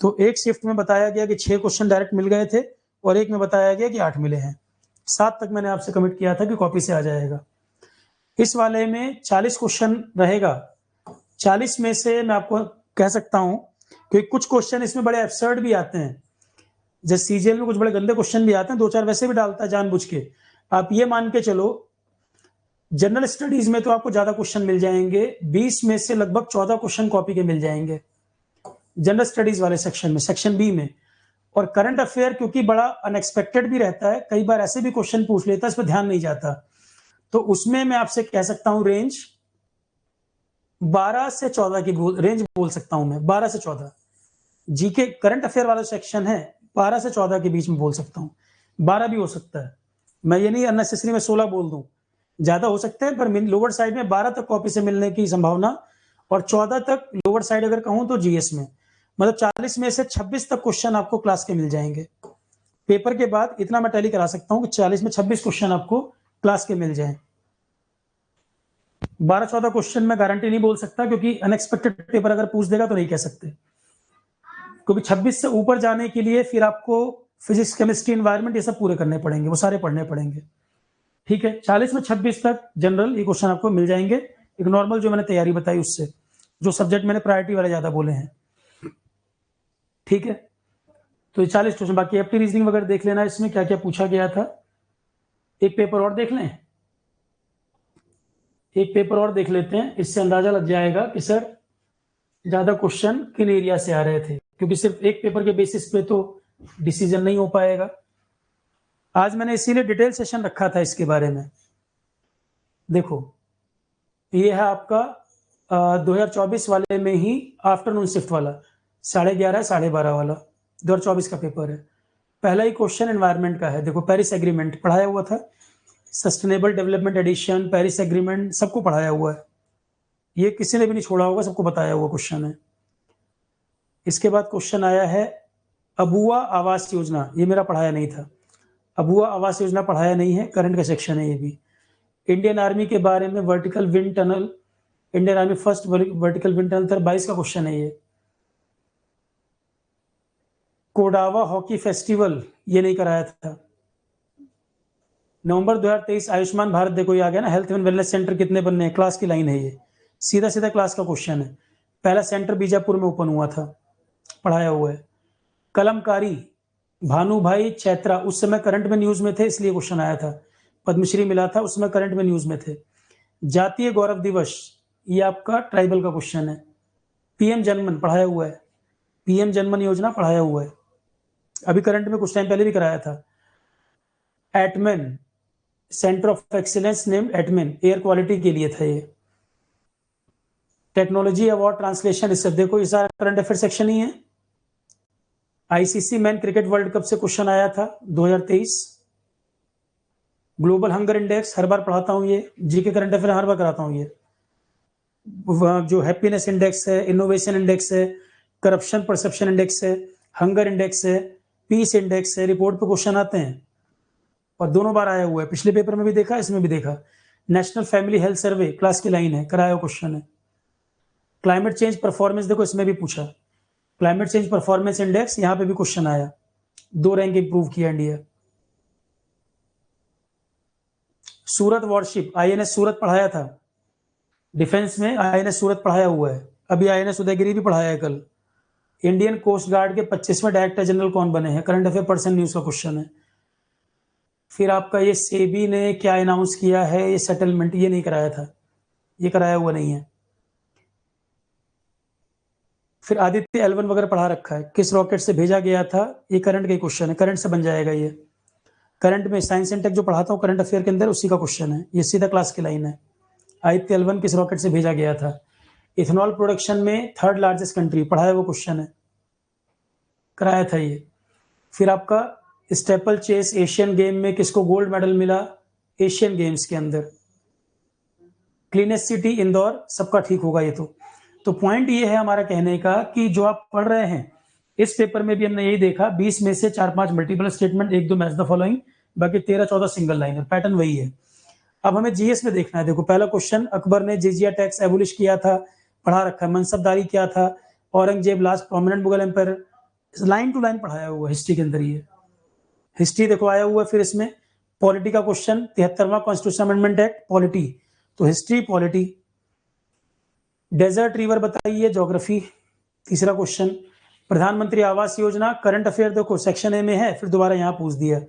तो एक शिफ्ट में बताया गया कि 6 क्वेश्चन डायरेक्ट मिल गए थे, और एक में बताया गया कि 8 मिले हैं। 7 तक मैंने आपसे कमिट किया था कि कॉपी से आ जाएगा। इस वाले में 40 क्वेश्चन रहेगा, 40 में से मैं आपको कह सकता हूं कि कुछ क्वेश्चन इसमें बड़े एब्सर्ड भी आते हैं, जैसे सीजीएल में कुछ बड़े गंदे क्वेश्चन भी आते हैं, 2-4 वैसे भी डालता है जानबूझ के। आप ये मान के चलो, जनरल स्टडीज में तो आपको ज्यादा क्वेश्चन मिल जाएंगे, 20 में से लगभग 14 क्वेश्चन कॉपी के मिल जाएंगे जनरल स्टडीज वाले सेक्शन में, सेक्शन बी में। और करंट अफेयर क्योंकि बड़ा अनएक्सपेक्टेड भी रहता है, कई बार ऐसे भी क्वेश्चन पूछ लेता है, इस पर ध्यान नहीं जाता, तो उसमें मैं आपसे कह सकता हूं रेंज 12 से 14 की रेंज बोल सकता हूं मैं, 12 से 14। जीके करंट अफेयर वाला सेक्शन है, 12 से 14 के बीच में बोल सकता हूं, 12 भी हो सकता है, मैं ये नहीं अननेसेसरी में 16 बोल दूं, ज्यादा हो सकते हैं, पर लोअर साइड में 12 तक कॉपी से मिलने की संभावना, और 14 तक लोअर साइड अगर कहूं तो जीएस में, मतलब 40 में से 26 तक क्वेश्चन आपको क्लास के मिल जाएंगे। पेपर के बाद इतना मैं टैली करा सकता हूं कि 40 में 26 क्वेश्चन आपको क्लास के मिल जाए। 12-14 क्वेश्चन मैं गारंटी नहीं बोल सकता, क्योंकि अनएक्सपेक्टेड पेपर अगर पूछ देगा तो नहीं कह सकते, क्योंकि 26 से ऊपर जाने के लिए फिर आपको फिजिक्स, केमिस्ट्री, एनवायरमेंट ये सब पूरे करने पड़ेंगे, वो सारे पढ़ने पड़ेंगे। ठीक है, 40 में 26 तक जनरल ये क्वेश्चन आपको मिल जाएंगे, एक नॉर्मल जो मैंने तैयारी बताई उससे, जो सब्जेक्ट मैंने प्रायोरिटी वाले ज्यादा बोले हैं। ठीक है, तो 40 क्वेश्चन, बाकी एप्टी रीजनिंग वगैरह देख लेना, इसमें क्या क्या पूछा गया था। एक पेपर और देख लें, एक पेपर और देख लेते हैं, इससे अंदाजा लग जाएगा कि सर ज्यादा क्वेश्चन किन एरिया से आ रहे थे, क्योंकि सिर्फ एक पेपर के बेसिस पे तो डिसीजन नहीं हो पाएगा। आज मैंने इसीलिए डिटेल सेशन रखा था इसके बारे में। देखो, ये है आपका 2024 वाले में ही आफ्टरनून शिफ्ट वाला, 11:30 12:30 वाला 2024 का पेपर है। पहला ही क्वेश्चन एनवायरमेंट का है। देखो, पेरिस एग्रीमेंट पढ़ाया हुआ था, sustainable development edition, Paris agreement, सबको पढ़ाया हुआ है, ये किसी ने भी नहीं छोड़ा होगा, सबको बताया हुआ क्वेश्चन है। इसके बाद क्वेश्चन आया है अबुआ आवास योजना, ये मेरा पढ़ाया नहीं था, अबुआ आवास योजना पढ़ाया नहीं है, करंट का सेक्शन है ये भी। इंडियन आर्मी के बारे में vertical wind tunnel, Indian army first vertical wind tunnel 22 का क्वेश्चन है ये। कोडावा हॉकी फेस्टिवल ये नहीं कराया था। नवंबर 2023 आयुष्मान भारत, देखो ये आ गया ना, हेल्थ एंड वेलनेस सेंटर कितने बनने हैं, क्लास की लाइन है ये, सीधा सीधा क्लास का क्वेश्चन है। पहला सेंटर बीजापुर में ओपन हुआ था, पढ़ाया हुआ है। कलमकारी भानु भाई चैत्रा, उस समय करंट में न्यूज में थे, इसलिए क्वेश्चन आया था। पद्मश्री मिला था, उसमें करंट में न्यूज में थे। जातीय गौरव दिवस, ये आपका ट्राइबल का क्वेश्चन है। पीएम जनमन पढ़ाया हुआ है, पीएम जनमन योजना पढ़ाया हुआ है, अभी करंट में कुछ टाइम पहले भी कराया था। एटमेन, सेंटर ऑफ एक्सीलेंस नेम एटमेन, एयर क्वालिटी के लिए था ये। टेक्नोलॉजी अवार्ड ट्रांसलेशन, इससे देखो ये सारा करंट अफेयर सेक्शन ही है। ICC man cricket world cup से क्वेश्चन आया था 2023। ग्लोबल हंगर इंडेक्स हर बार पढ़ाता हूं, ये जीके करंट अफेयर हर बार कराता हूं। ये जो हैप्पीनेस इंडेक्स है, इनोवेशन इंडेक्स है, करप्शन परसेप्शन इंडेक्स है, हंगर इंडेक्स है, पीस इंडेक्स है, रिपोर्ट पे क्वेश्चन आते हैं और दोनों बार आया हुआ है। पिछले पेपर में भी देखा, इसमें भी देखा। National family health survey class की लाइन है, कराया हुआ क्वेश्चन है। क्लाइमेट चेंज परफॉर्मेंस देखो, इसमें भी पूछा। क्लाइमेट चेंज परफॉर्मेंस इंडेक्स, यहां पे भी क्वेश्चन आया, 2 रैंक इंप्रूव किया इंडिया। सूरत वॉरशिप, आईएनएस सूरत पढ़ाया था डिफेंस में, आईएनएस सूरत पढ़ाया हुआ है। अभी आईएनएस उदयगिरी भी पढ़ाया है कल। इंडियन कोस्ट गार्ड के 25वें डायरेक्टर जनरल कौन बने हैं, करंट अफेयर पर्सन न्यूज का क्वेश्चन है। फिर आपका ये सेबी ने क्या अनाउंस किया है, ये सेटलमेंट, ये नहीं कराया था, ये कराया हुआ नहीं है। फिर आदित्य L1 वगैरह पढ़ा रखा है, किस रॉकेट से भेजा गया था, ये करंट का क्वेश्चन है, करंट से बन जाएगा ये। करंट में साइंस एंड टेक जो पढ़ाता हूँ करंट अफेयर के अंदर, उसी का क्वेश्चन है, ये सीधा क्लास की लाइन है। आदित्य L1 किस रॉकेट से भेजा गया था। इथेनॉल प्रोडक्शन में 3rd लार्जेस्ट कंट्री, पढ़ाया वो क्वेश्चन है, कराया था ये। फिर आपका स्टेपल चेस एशियन गेम में किसको गोल्ड मेडल मिला, एशियन गेम्स के अंदर। क्लीनेस्ट सिटी इंदौर, सबका ठीक होगा ये तो पॉइंट ये है हमारा कहने का कि जो आप पढ़ रहे हैं, इस पेपर में भी हमने यही देखा, 20 में से 4-5 multiple statement, 1-2 match the following, बाकी 13-14 सिंगल लाइनर, पैटर्न वही है। अब हमें जीएस में देखना है। देखो पहला क्वेश्चन, अकबर ने जिजिया टैक्स एबोलिश किया था, पढ़ा रखा है। मनसबदारी क्या था, Aurangzeb last prominent Mughal empire, line to line पढ़ाया हुआ हिस्ट्री के अंदर। ये हिस्ट्री देखो आया हुआ। फिर इसमें पॉलिटी का क्वेश्चन, 73वां कॉन्स्टिट्यूशन अमेंडमेंट एक्ट, पॉलिटी, तो हिस्ट्री पॉलिटी। डेजर्ट रिवर बताइए, ज्योग्राफी, तीसरा question. Pradhan Mantri Awas Yojana, current affair देखो सेक्शन ए में है, फिर दोबारा यहाँ पूछ दिया।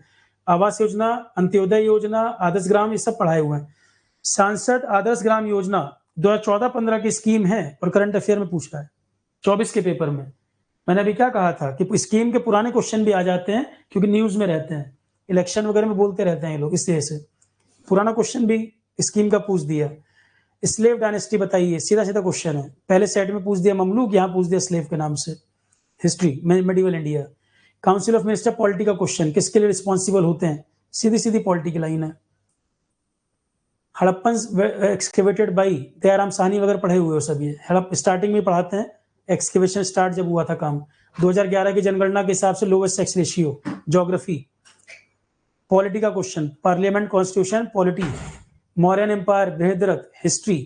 आवास योजना, अंत्योदय योजना, आदर्श ग्राम, ये सब पढ़ाए हुए हैं। सांसद आदर्श ग्राम योजना 2014-15 की स्कीम है और करंट अफेयर में पूछ रहा है 24 के पेपर में। मैंने अभी क्या कहा था कि स्कीम के पुराने क्वेश्चन भी आ जाते हैं, क्योंकि न्यूज में रहते हैं, इलेक्शन वगैरह में बोलते रहते हैं ये लोग, इस तरह से पुराना क्वेश्चन भी स्कीम का पूछ दिया। स्लेव डायनेस्टी बताइए, सीधा सीधा क्वेश्चन है, पहले सेट में पूछ दिया ममलूक, यहाँ पूछ दिया स्लेव के नाम से। History medieval India. Council of minister polity का क्वेश्चन, किसके लिए रिस्पॉन्सिबल होते हैं, सीधी सीधी पॉलिटी की लाइन है। हड़प्पन एक्सकेवेटेड बाई दयाराम साहनी वगैरह पढ़े हुए हो सब। ये हड़प स्टार्टिंग में पढ़ाते हैं, एक्सकेवेशन स्टार्ट जब हुआ था काम, 2011 की जनगणना के हिसाब से lowest sex ratio. Geography, polity का question, parliament constitution, polity. Mauryan empire, Brihadratha, history.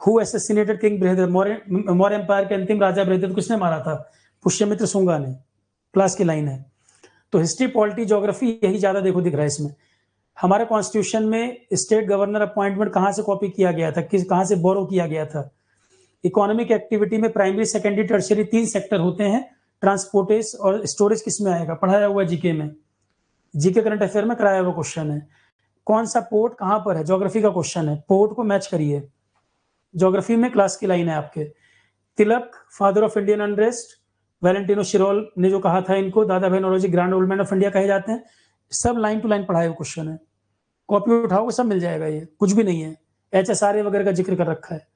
Who assassinated king Brihadratha, Maurya empire के अंतिम राजा बृहद्रथ किसने मारा था, पुष्यमित्र शुंगा ने, क्लास की लाइन है। तो हिस्ट्री पॉलिटी ज्योग्राफी यही ज्यादा देखो दिख रहा है इसमें। हमारे कॉन्स्टिट्यूशन में स्टेट गवर्नर अपॉइंटमेंट कहां से कॉपी किया गया था, कहां से बोरो किया गया था। इकोनॉमिक एक्टिविटी में प्राइमरी सेकेंडरी टर्शियरी 3 सेक्टर होते हैं, ट्रांसपोर्टेज और स्टोरेज किसमें आएगा, पढ़ाया हुआ जीके में, जीके करंट अफेयर में कराया हुआ क्वेश्चन है। कौन सा पोर्ट कहां पर है, ज्योग्राफी का क्वेश्चन है, पोर्ट को मैच करिए, ज्योग्राफी में क्लास की लाइन है आपके। Tilak, father of Indian unrest, Valentine Chirol ने जो कहा था, इनको Dadabhai Naoroji grand old man of India कहे जाते हैं। सब लाइन टू लाइन पढ़ाए हुए क्वेश्चन है, कॉपी उठाओगे सब मिल जाएगा, ये कुछ भी नहीं है। HSRA वगैरह का जिक्र कर रखा है,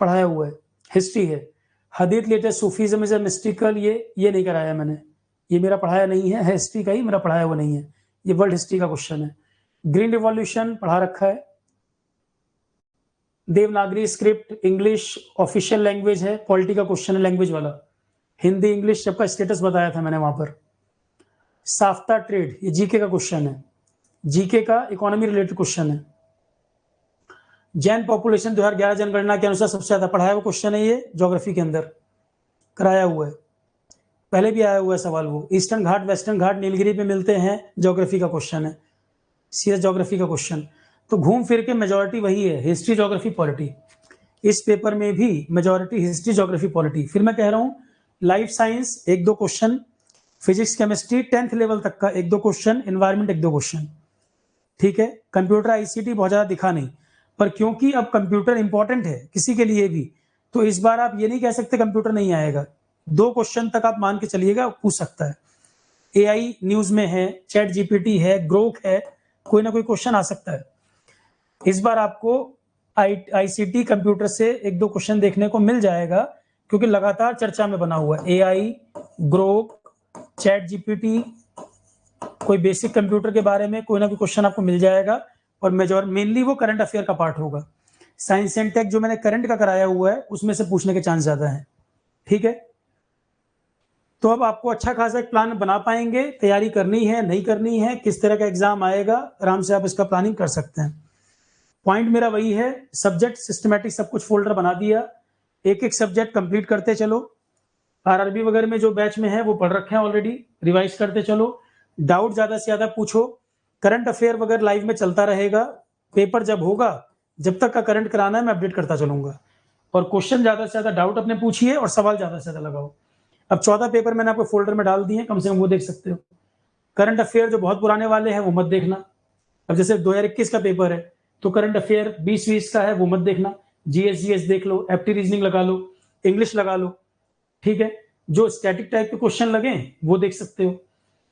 पढ़ाया हुआ है। हिस्ट्री है, हदीथ latest Sufism is a mystical, ये नहीं कराया मैंने, ये मेरा पढ़ाया नहीं है, हिस्ट्री का ही मेरा पढ़ाया हुआ नहीं है, ये वर्ल्ड हिस्ट्री का क्वेश्चन है। ग्रीन रिवॉल्यूशन पढ़ा रखा है। Devanagari script English official language है, पॉलिटी का क्वेश्चन है लैंग्वेज वाला। हिंदी इंग्लिश सबका स्टेटस बताया था मैंने वहां पर। साफ्ता ट्रेड, ये जीके का क्वेश्चन है, जीके का इकोनॉमी रिलेटेड क्वेश्चन है। जैन पॉपुलेशन 2011 जनगणना के अनुसार सबसे ज्यादा, पढ़ाया हुआ क्वेश्चन है ये, ज्योग्राफी के अंदर कराया हुआ है, पहले भी आया हुआ है सवाल वो। ईस्टर्न घाट वेस्टर्न घाट नीलगिरी पे मिलते हैं, ज्योग्राफी का क्वेश्चन है, सीधा ज्योग्राफी का क्वेश्चन। तो घूम फिर के मेजोरिटी वही है, हिस्ट्री ज्योग्राफी पॉलिटी। इस पेपर में भी मेजोरिटी हिस्ट्री ज्योग्राफी पॉलिटी। फिर मैं कह रहा हूं life science 1-2 question, physics chemistry 10th level तक का 1-2 क्वेश्चन, एनवायरमेंट 1-2 क्वेश्चन, ठीक है। कंप्यूटर आईसीटी बहुत ज्यादा दिखा नहीं, पर क्योंकि अब कंप्यूटर इंपॉर्टेंट है किसी के लिए भी, तो इस बार आप ये नहीं कह सकते कंप्यूटर नहीं आएगा। 2 क्वेश्चन तक आप मान के चलिएगा पूछ सकता है। एआई न्यूज में है, चैट जीपीटी है, ग्रोक है, कोई ना कोई क्वेश्चन आ सकता है। इस बार आपको आईसीटी कंप्यूटर से 1-2 क्वेश्चन देखने को मिल जाएगा, क्योंकि लगातार चर्चा में बना हुआ है। एआई, ग्रोक, चैट जीपीटी, कोई बेसिक कंप्यूटर के बारे में कोई ना कोई क्वेश्चन आपको मिल जाएगा, और मेनली वो करंट अफेयर का पार्ट होगा। साइंस एंड टेक जो मैंने करंट का कराया हुआ है उसमें से पूछने के चांस ज्यादा है। ठीक है, तो अब आपको अच्छा खासा एक प्लान बना पाएंगे, तैयारी करनी है नहीं करनी है, किस तरह का एग्जाम आएगा, आराम से आप इसका प्लानिंग कर सकते हैं। पॉइंट मेरा वही है, सब्जेक्ट सिस्टमैटिक सब कुछ फोल्डर बना दिया, एक एक सब्जेक्ट कंप्लीट करते चलो। आरआरबी वगैरह में जो बैच में है वो पढ़ रखे हैं ऑलरेडी, रिवाइज करते चलो, डाउट ज्यादा से ज्यादा पूछो। करंट अफेयर वगैरह लाइव में चलता रहेगा, पेपर जब होगा, जब तक का करंट कराना है मैं अपडेट करता चलूंगा। और क्वेश्चन ज्यादा से ज्यादा डाउट अपने पूछिए और सवाल ज्यादा से ज्यादा लगाओ। अब 14 पेपर मैंने आपको फोल्डर में डाल दिए हैं, कम से कम वो देख सकते हो। करंट अफेयर जो बहुत पुराने वाले हैं वो मत देखना। अब जैसे 2021 का पेपर है तो करंट अफेयर 2020 का है वो मत देखना। जीएस देख लो, एप्टी रीजनिंग लगा लो, इंग्लिश लगा लो। ठीक है, जो स्टैटिक टाइप के क्वेश्चन लगे वो देख सकते हो।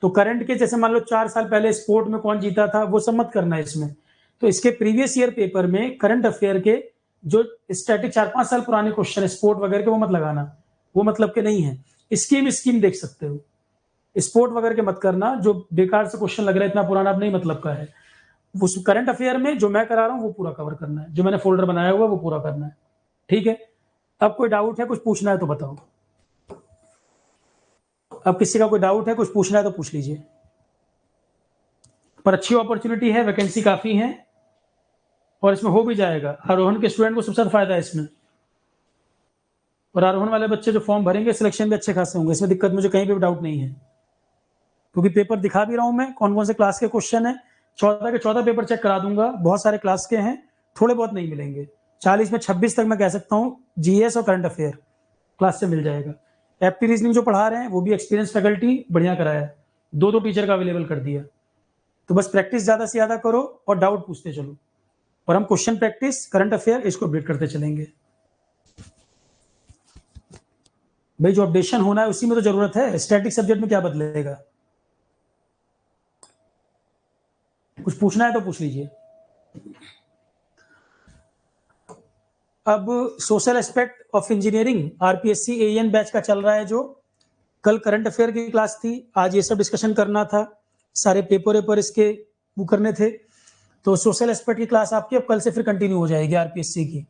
तो करंट के जैसे मान लो 4 साल पहले स्पोर्ट में कौन जीता था वो सब मत करना है इसमें। तो इसके प्रीवियस ईयर पेपर में करंट अफेयर के जो स्टैटिक 4-5 साल पुराने क्वेश्चन है स्पोर्ट वगैरह के वो मत लगाना, वो मतलब के नहीं है। स्कीम देख सकते हो, स्पोर्ट वगैरह के मत करना, जो बेकार से क्वेश्चन लग रहा है इतना पुराना अब नहीं मतलब का है। उस करंट अफेयर में जो मैं करा रहा हूँ वो पूरा कवर करना है, जो मैंने फोल्डर बनाया हुआ वो पूरा करना है। ठीक है, अब कोई डाउट है, कुछ पूछना है तो बताओ। अब किसी का कोई डाउट है, कुछ पूछना है तो पूछ लीजिए। पर अच्छी अपॉर्चुनिटी है, वैकेंसी काफी है और इसमें हो भी जाएगा। आरोहण के स्टूडेंट को सबसे ज्यादा फायदा है इसमें, और आरोहण वाले बच्चे जो फॉर्म भरेंगे सिलेक्शन भी अच्छे खासे होंगे, इसमें दिक्कत मुझे कहीं भी डाउट नहीं है, क्योंकि पेपर दिखा भी रहा हूं मैं कौन कौन से क्लास के क्वेश्चन है। 14 के 14 पेपर चेक करा दूंगा, बहुत सारे क्लास के हैं, थोड़े बहुत नहीं मिलेंगे। 40 में 26 तक मैं कह सकता हूँ जीएस और करंट अफेयर क्लास से मिल जाएगा। एप्टी रीजनिंग जो पढ़ा रहे हैं वो भी एक्सपीरियंस फैकल्टी बढ़िया कराया है, 2 टीचर का अवेलेबल कर दिया। तो बस प्रैक्टिस ज्यादा से ज्यादा करो और डाउट पूछते चलो, और हम क्वेश्चन प्रैक्टिस करंट अफेयर इसको अपडेट करते चलेंगे। भाई जो अपडेशन होना है उसी में तो जरूरत है, स्टैटिक सब्जेक्ट में क्या बदलेगा। कुछ पूछना है तो पूछ लीजिए। अब social aspect of engineering RPSC AN batch का चल रहा है, जो कल करंट अफेयर की क्लास थी, आज ये सब डिस्कशन करना था, सारे पेपर इसके वो करने थे। तो सोशल एस्पेक्ट की क्लास आपकी अब कल से फिर कंटिन्यू हो जाएगी आरपीएससी की।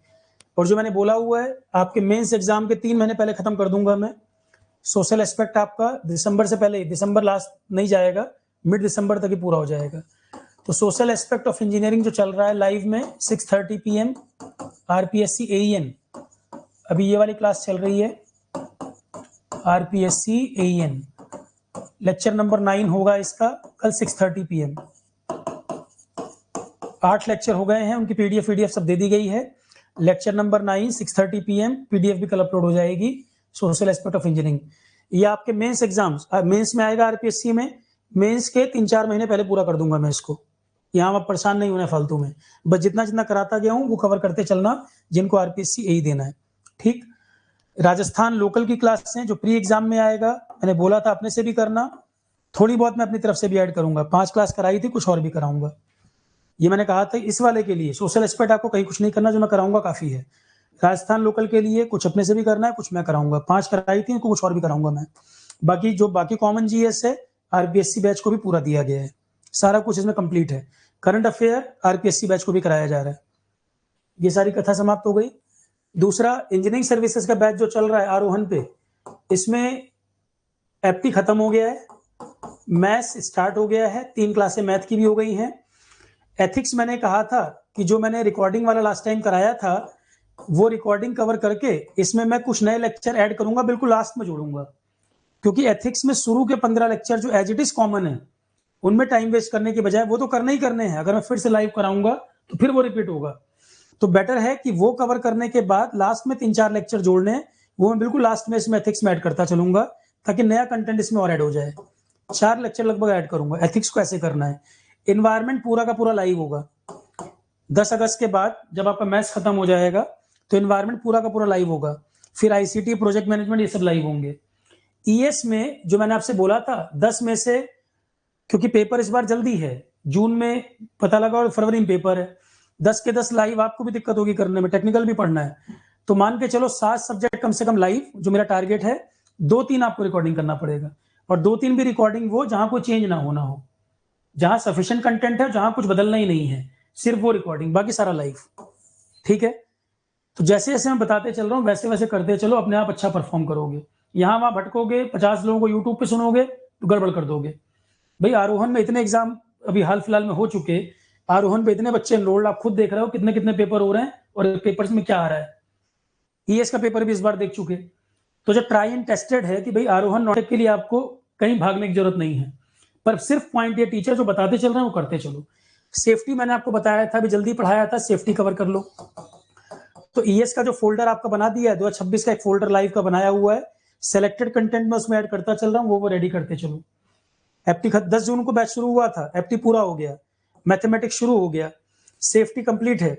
और जो मैंने बोला हुआ है आपके मेंस एग्जाम के 3 महीने पहले खत्म कर दूंगा मैं। सोशल एस्पेक्ट आपका दिसंबर से पहले, दिसंबर लास्ट नहीं जाएगा, मिड दिसंबर तक ही पूरा हो जाएगा। तो सोशल एस्पेक्ट ऑफ इंजीनियरिंग जो चल रहा है लाइव में 6:30 PM आरपीएससी एईएन, अभी ये वाली क्लास चल रही है आरपीएससी एईएन, लेक्चर नंबर 9 होगा इसका कल 6:30 PM। 8 लेक्चर हो गए हैं, उनकी पीडीएफ सब दे दी गई है। लेक्चर नंबर 9 6:30 PM, पीडीएफ भी कल अपलोड हो जाएगी। सोशल एस्पेक्ट ऑफ इंजीनियरिंग ये आपके मेंस एग्जाम्स मेंस में आएगा आरपीएससी में, मेंस के 3-4 महीने पहले पूरा कर दूंगा मैं इसको। यहाँ आप परेशान नहीं होना फालतू में, बस जितना जितना कराता गया हूँ वो कवर करते चलना, जिनको आरपीएससी यही देना है। ठीक, राजस्थान लोकल की क्लास है जो प्री एग्जाम में आएगा, मैंने बोला था अपने से भी करना, थोड़ी बहुत मैं अपनी तरफ से भी ऐड करूंगा। 5 क्लास कराई थी, कुछ और भी कराऊंगा। ये मैंने कहा था इस वाले के लिए सोशल एस्पेक्ट आपको कहीं कुछ नहीं करना, जो मैं कराऊंगा काफी है। राजस्थान लोकल के लिए कुछ अपने से भी करना है, कुछ मैं कराऊंगा। 5 कराई थी, कुछ और भी कराऊंगा मैं। बाकी कॉमन जीएस है आरपीएससी बैच को भी पूरा दिया गया है, सारा कुछ इसमें कंप्लीट है। करंट अफेयर आरपीएससी बैच को भी कराया जा रहा है। ये सारी कथा समाप्त हो गई। दूसरा, इंजीनियरिंग सर्विसेज का बैच जो चल रहा है आरोहण पे, इसमें एप्टी खत्म हो गया है, मैथ्स स्टार्ट हो गया है, 3 क्लासें मैथ की भी हो गई हैं। एथिक्स मैंने कहा था कि जो मैंने रिकॉर्डिंग वाला लास्ट टाइम कराया था वो रिकॉर्डिंग कवर करके इसमें मैं कुछ नए लेक्चर ऐड करूंगा, बिल्कुल लास्ट में जोड़ूंगा, क्योंकि एथिक्स में शुरू के 15 लेक्चर जो एज इट इज कॉमन है उनमें टाइम वेस्ट करने के बजाय वो तो करने ही करने हैं। अगर मैं फिर से लाइव कराऊंगा तो फिर वो रिपीट होगा, तो बेटर है कि वो कवर करने के बाद लास्ट में 3-4 लेक्चर जोड़ने हैं, वो मैं बिल्कुल लास्ट में इसमें एथिक्स में ऐड करता चलूंगा, ताकि नया कंटेंट इसमें और ऐड हो जाए। 4 लेक्चर लगभग ऐड करूंगा। एथिक्स को ऐसे करना है। इन्वायरमेंट पूरा का पूरा लाइव होगा 10 अगस्त के बाद, जब आपका मैथ्स खत्म हो जाएगा तो इन्वायरमेंट पूरा का पूरा लाइव होगा। फिर आईसीटी, प्रोजेक्ट मैनेजमेंट, ये सब लाइव होंगे। ईएस में जो मैंने आपसे बोला था 10 में से, क्योंकि पेपर इस बार जल्दी है, जून में पता लगा और फरवरी में पेपर है, 10 के 10 लाइव आपको भी दिक्कत होगी करने में, टेक्निकल भी पढ़ना है, तो मान के चलो 7 सब्जेक्ट कम से कम लाइव, जो मेरा टारगेट है, 2-3 आपको रिकॉर्डिंग करना पड़ेगा, और 2-3 भी रिकॉर्डिंग वो जहां कोई चेंज ना होना हो, जहां सफिशिएंट कंटेंट है, जहां कुछ बदलना ही नहीं है, सिर्फ वो रिकॉर्डिंग, बाकी सारा लाइव। ठीक है, तो जैसे जैसे मैं बताते चल रहा हूँ वैसे वैसे करते चलो, अपने आप अच्छा परफॉर्म करोगे। यहां वहां भटकोगे, 50 लोगों को यूट्यूब पे सुनोगे तो गड़बड़ कर दोगे। भाई आरोहण में इतने एग्जाम अभी हाल फिलहाल में हो चुके, आरोहण पे इतने बच्चे एनरोल्ड, आप खुद देख रहे हो कितने कितने पेपर हो रहे हैं और पेपर्स में क्या आ रहा है। ईएस का पेपर भी इस बार देख चुके, तो जो ट्राई एंड टेस्टेड है कि भाई आरोहण नॉटेक के लिए आपको कहीं भागने की जरूरत नहीं है, पर सिर्फ पॉइंट ये टीचर जो बताते चल रहे हैं वो करते चलो। सेफ्टी मैंने आपको बताया था, अभी जल्दी पढ़ाया था, सेफ्टी कवर कर लो। तो ईएस का जो फोल्डर आपका बना दिया है 2026 का, एक फोल्डर लाइव का बनाया हुआ है, सिलेक्टेड कंटेंट में उसमें ऐड करता चल रहा हूँ, वो रेडी करते चलो। एप्टी 10 जून को बैच शुरू हुआ था, एप्टी पूरा हो गया, मैथमेटिक्स शुरू हो गया, सेफ्टी कंप्लीट है,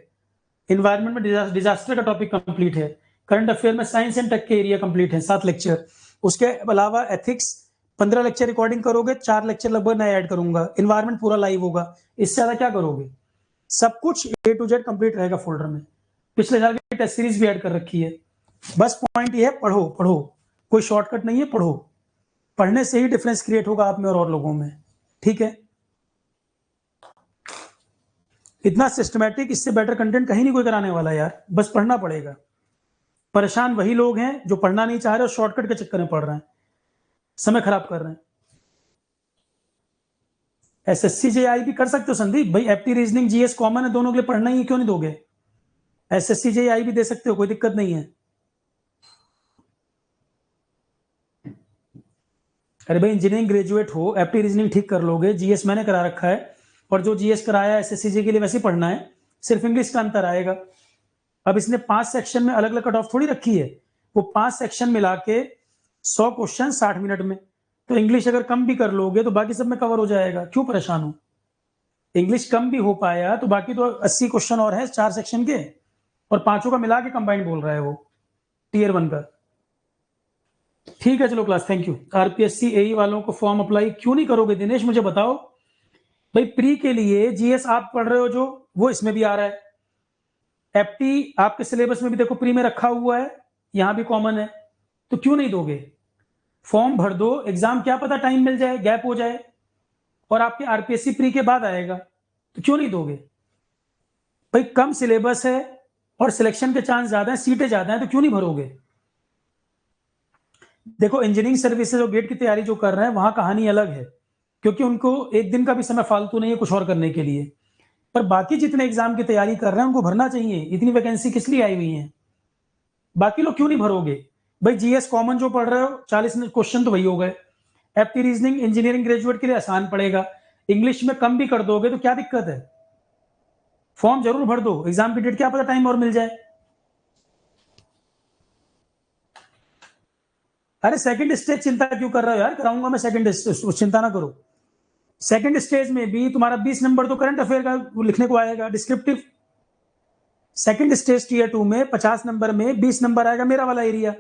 इन्वायरमेंट में डिजास्टर का टॉपिक कंप्लीट है, करंट अफेयर में साइंस एंड टेक के एरिया कंप्लीट है, 7 लेक्चर, उसके अलावा एथिक्स 15 लेक्चर रिकॉर्डिंग करोगे, 4 लेक्चर लगभग नए ऐड करूंगा, इन्वायरमेंट पूरा लाइव होगा, इससे ज्यादा क्या करोगे। सब कुछ A to Z कंप्लीट रहेगा फोल्डर में, पिछले साल की टेस्ट सीरीज भी ऐड कर रखी है। बस पॉइंट ये है, पढ़ो पढ़ो, कोई शॉर्टकट नहीं है, पढ़ो, पढ़ने से ही डिफरेंस क्रिएट होगा आप में और लोगों में। ठीक है, इतना सिस्टमैटिक, इससे बेटर कंटेंट कहीं नहीं कोई कराने वाला यार, बस पढ़ना पड़ेगा। परेशान वही लोग हैं जो पढ़ना नहीं चाह रहे और शॉर्टकट के चक्कर में पढ़ रहे हैं, समय खराब कर रहे हैं। एसएससी जेआई भी कर सकते हो संदीप भाई, एप्टी रीजनिंग जीएस कॉमन है, दोनों के लिए पढ़ना ही, क्यों नहीं दोगे। एसएससी जेआई भी दे सकते हो, कोई दिक्कत नहीं है। अरे भाई इंजीनियरिंग ग्रेजुएट हो, एप्टी रीजनिंग ठीक कर लोगे, जीएस मैंने करा रखा है, और जो जीएस कराया एसएससी के लिए वैसे पढ़ना है, सिर्फ इंग्लिश का अंतर आएगा। अब इसने 5 सेक्शन में अलग अलग कट ऑफ थोड़ी रखी है, वो 5 सेक्शन मिला के 100 क्वेश्चन 60 मिनट में, तो इंग्लिश अगर कम भी कर लोगे तो बाकी सब में कवर हो जाएगा, क्यों परेशान हो। इंग्लिश कम भी हो पाया तो बाकी तो 80 क्वेश्चन और है 4 सेक्शन के, और पांचों का मिला के कंबाइंड बोल रहा है वो, टीयर 1 का। ठीक है चलो क्लास, थैंक यू। आरपीएससी एई वालों को फॉर्म अप्लाई क्यों नहीं करोगे दिनेश, मुझे बताओ भाई। प्री के लिए जीएस आप पढ़ रहे हो जो, वो इसमें भी आ रहा है, एप्टी आपके सिलेबस में भी देखो प्री में रखा हुआ है, यहां भी कॉमन है, तो क्यों नहीं दोगे। फॉर्म भर दो, एग्जाम क्या पता टाइम मिल जाए, गैप हो जाए, और आपके आरपीएससी प्री के बाद आएगा, तो क्यों नहीं दोगे भाई। कम सिलेबस है और सिलेक्शन के चांस ज्यादा है, सीटें ज्यादा है, तो क्यों नहीं भरोगे। देखो इंजीनियरिंग सर्विसेज और गेट की तैयारी जो कर रहे हैं वहां कहानी अलग है, क्योंकि उनको एक दिन का भी समय फालतू नहीं है कुछ और करने के लिए, पर बाकी जितने एग्जाम की तैयारी कर रहे हैं उनको भरना चाहिए, इतनी वैकेंसी किस लिए आई हुई है, बाकी लोग क्यों नहीं भरोगे भाई। जीएस कॉमन जो पढ़ रहे हो 40 क्वेश्चन तो वही हो गए, एप्टी रीजनिंग इंजीनियरिंग ग्रेजुएट के लिए आसान पड़ेगा, इंग्लिश में कम भी कर दोगे तो क्या दिक्कत है। फॉर्म जरूर भर दो, एग्जाम की डेट क्या पता टाइम और मिल जाए। अरे सेकंड स्टेज चिंता क्यों कर रहे हो यार, कराऊंगा मैं सेकंड स्टेज, चिंता ना करो। सेकंड स्टेज में भी तुम्हारा 20 नंबर तो करंट अफेयर का लिखने को आएगा, डिस्क्रिप्टिव। सेकंड स्टेज टीयर 2 में 50 नंबर में 20 नंबर आएगा मेरा वाला एरिया,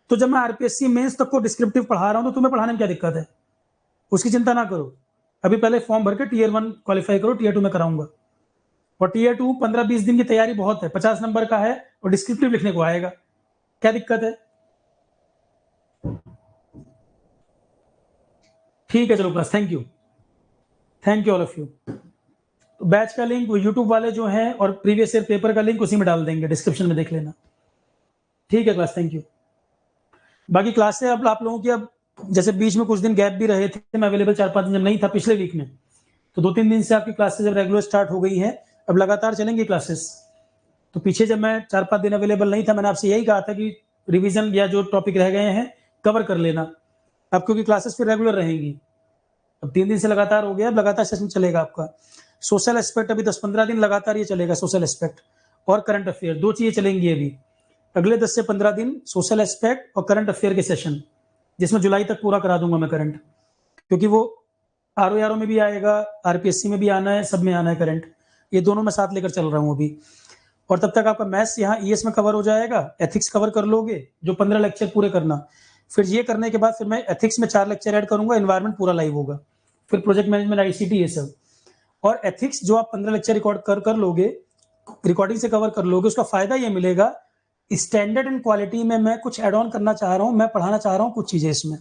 तो जब मैं आरपीएससी मेंस तक को डिस्क्रिप्टिव पढ़ा रहा हूं तो तुम्हें पढ़ाने में क्या दिक्कत है, उसकी चिंता ना करो। अभी पहले फॉर्म भर के टीयर 1 क्वालिफाई करो, टीयर 2 में कराऊंगा। और टीयर 2 15-20 दिन की तैयारी बहुत है, 50 नंबर का है और डिस्क्रिप्टिव लिखने को आएगा, क्या दिक्कत है। ठीक है चलो class, thank you all of you. तो बैच का लिंक यूट्यूब वाले जो हैं और प्रीवियस ईयर पेपर का लिंक उसी में डाल देंगे, डिस्क्रिप्शन में देख लेना। ठीक है क्लास, थैंक यू। बाकी क्लास से अब आप लोगों की, अब जैसे बीच में कुछ दिन गैप भी रहे थे, मैं अवेलेबल 4-5 दिन जब नहीं था पिछले वीक में, तो 2-3 दिन से आपकी क्लासेस जब रेगुलर स्टार्ट हो गई है, अब लगातार चलेंगी क्लासेस। तो पीछे जब मैं 4-5 दिन अवेलेबल नहीं था, मैंने आपसे यही कहा था कि रिवीजन या जो टॉपिक रह गए हैं कवर कर लेना, अब क्योंकि क्लासेस फिर रेगुलर रहेंगी। अब 3 दिन से लगातार हो गया, अब लगातार सेशन चलेगा आपका। सोशल एस्पेक्ट अभी 10-15 दिन लगातार ये चलेगा, सोशल एस्पेक्ट और करंट अफेयर, 2 चीजें चलेंगी अभी अगले 10 से 15 दिन, सोशल एस्पेक्ट और करंट अफेयर के सेशन, जिसमें जुलाई तक पूरा करा दूंगा मैं करंट, क्योंकि वो आरओ में भी आएगा, आरपीएससी में भी आना है, सब में आना है करंट, ये दोनों मैं साथ लेकर चल रहा हूँ अभी। और तब तक आपका मैथ्स यहाँ ईएस में कवर हो जाएगा, एथिक्स कवर कर लोगे जो 15 लेक्चर पूरे करना, फिर ये करने के बाद फिर मैं एथिक्स में 4 लेक्चर ऐड करूंगा, एनवायरनमेंट पूरा लाइव होगा, फिर प्रोजेक्ट मैनेजमेंट, आईसीटी, ये सब। और एथिक्स जो आप 15 लेक्चर रिकॉर्ड कर लोगे, रिकॉर्डिंग से कवर कर लोगे, उसका फायदा ये मिलेगा, स्टैंडर्ड एंड क्वालिटी में मैं कुछ एड ऑन करना चाह रहा हूँ, मैं पढ़ाना चाह रहा हूँ कुछ चीजें इसमें,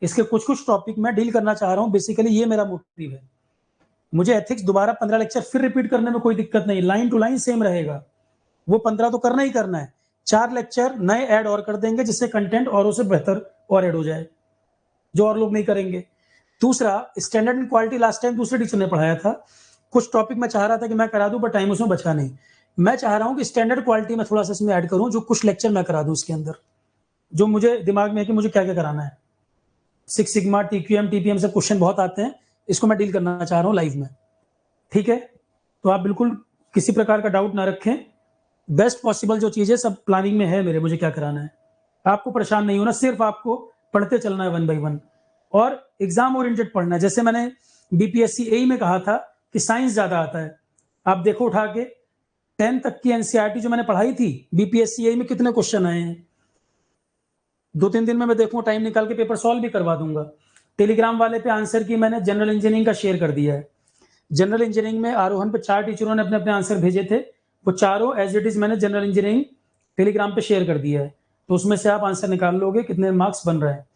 इसके कुछ टॉपिक मैं डील करना चाह रहा हूँ, बेसिकली ये मेरा मोटिव है। मुझे एथिक्स दोबारा 15 लेक्चर फिर रिपीट करने में कोई दिक्कत नहीं, लाइन टू लाइन सेम रहेगा, वो 15 तो करना ही करना है, 4 लेक्चर नए ऐड और कर देंगे जिससे कंटेंट औरों से बेहतर और ऐड हो जाए, जो और लोग नहीं करेंगे। दूसरा, standard and quality last time दूसरे टीचर ने पढ़ाया था, कुछ टॉपिक मैं चाह रहा था कि मैं करा दूं, पर टाइम उसमें बचा नहीं। मैं चाह रहा हूं कि स्टैंडर्ड क्वालिटी में थोड़ा सा इसमें ऐड करूं, जो कुछ लेक्चर मैं करा दूं इसके अंदर, जो मुझे दिमाग में है कि मुझे क्या क्या कराना है। 6 सिग्मा, टीक्यूएम, टीपीएम से क्वेश्चन बहुत आते हैं, इसको मैं डील करना चाह रहा हूं लाइव में। ठीक है, तो आप बिल्कुल किसी प्रकार का डाउट ना रखें, बेस्ट पॉसिबल जो चीजें सब प्लानिंग में है मेरे, मुझे क्या कराना है। आपको परेशान नहीं होना, सिर्फ आपको पढ़ते चलना है 1 बाय 1 और एग्जाम ओरिएंटेड पढ़ना है। जैसे मैंने बीपीएससी एई में कहा था कि साइंस ज्यादा आता है, आप देखो उठा के 10 तक की एनसीईआरटी जो मैंने पढ़ाई थी, बीपीएससी एई में कितने क्वेश्चन आए हैं। 2-3 दिन में मैं देखूं, टाइम निकाल के पेपर सॉल्व भी करवा दूंगा। टेलीग्राम वाले पे आंसर की मैंने जनरल इंजीनियरिंग का शेयर कर दिया है। जनरल इंजीनियरिंग में आरोहण पे 4 टीचरों ने अपने अपने आंसर भेजे थे, वो चारों एज इट इज मैंने जनरल इंजीनियरिंग टेलीग्राम पे शेयर कर दिया है, तो उसमें से आप आंसर निकाल लोगे कितने मार्क्स बन रहे हैं।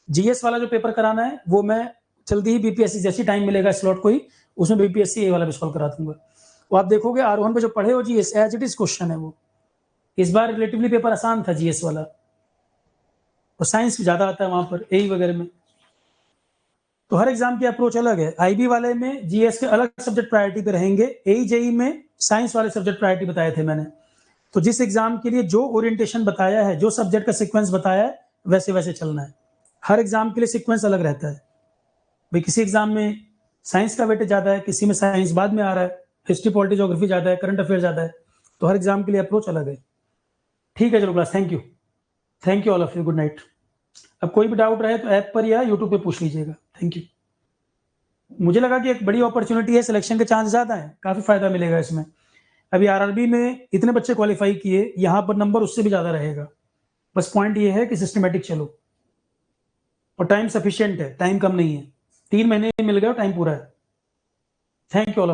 जीएस वाला जो पेपर कराना है वो मैं जल्दी ही बीपीएससी जैसी टाइम मिलेगा स्लॉट कोई, उसमें बीपीएससी ए वाला भी सॉल्व करा दूंगा। वो आप देखोगे आरोहण पे जो पढ़े हो GS, as it is question है वो। इस बार रिलेटिवली पेपर आसान था जीएस वाला, और साइंस ज्यादा आता है वहां पर एई वगैरह में। तो हर एग्जाम की अप्रोच अलग है। आईबी वाले में जीएस के अलग सब्जेक्ट प्रायोरिटी पे रहेंगे, एई जेई में साइंस वाले सब्जेक्ट प्रायोरिटी बताए थे मैंने। तो जिस एग्जाम के लिए जो ओरिएंटेशन बताया है, जो सब्जेक्ट का सीक्वेंस बताया है, वैसे वैसे चलना है। हर एग्जाम के लिए सीक्वेंस अलग रहता है भाई, किसी एग्जाम में साइंस का वेटेज ज्यादा है, किसी में साइंस बाद में आ रहा है, हिस्ट्री, पॉलिटी, ज्योग्राफी ज्यादा है, करंट अफेयर ज्यादा है, तो हर एग्जाम के लिए अप्रोच अलग है। ठीक है, चलो class, thank you all of you, good night. अब कोई भी डाउट रहे तो ऐप पर या यूट्यूब पे पूछ लीजिएगा। Thank you. मुझे लगा कि एक बड़ी अपॉर्चुनिटी है, सिलेक्शन के चांस ज्यादा है, काफी फायदा मिलेगा इसमें। अभी आरआरबी में इतने बच्चे क्वालिफाई किए, यहाँ पर नंबर उससे भी ज्यादा रहेगा। बस पॉइंट ये है कि सिस्टमेटिक चलो, और टाइम सफिशिएंट है, टाइम कम नहीं है, 3 महीने मिल गए, टाइम पूरा है। Thank you all.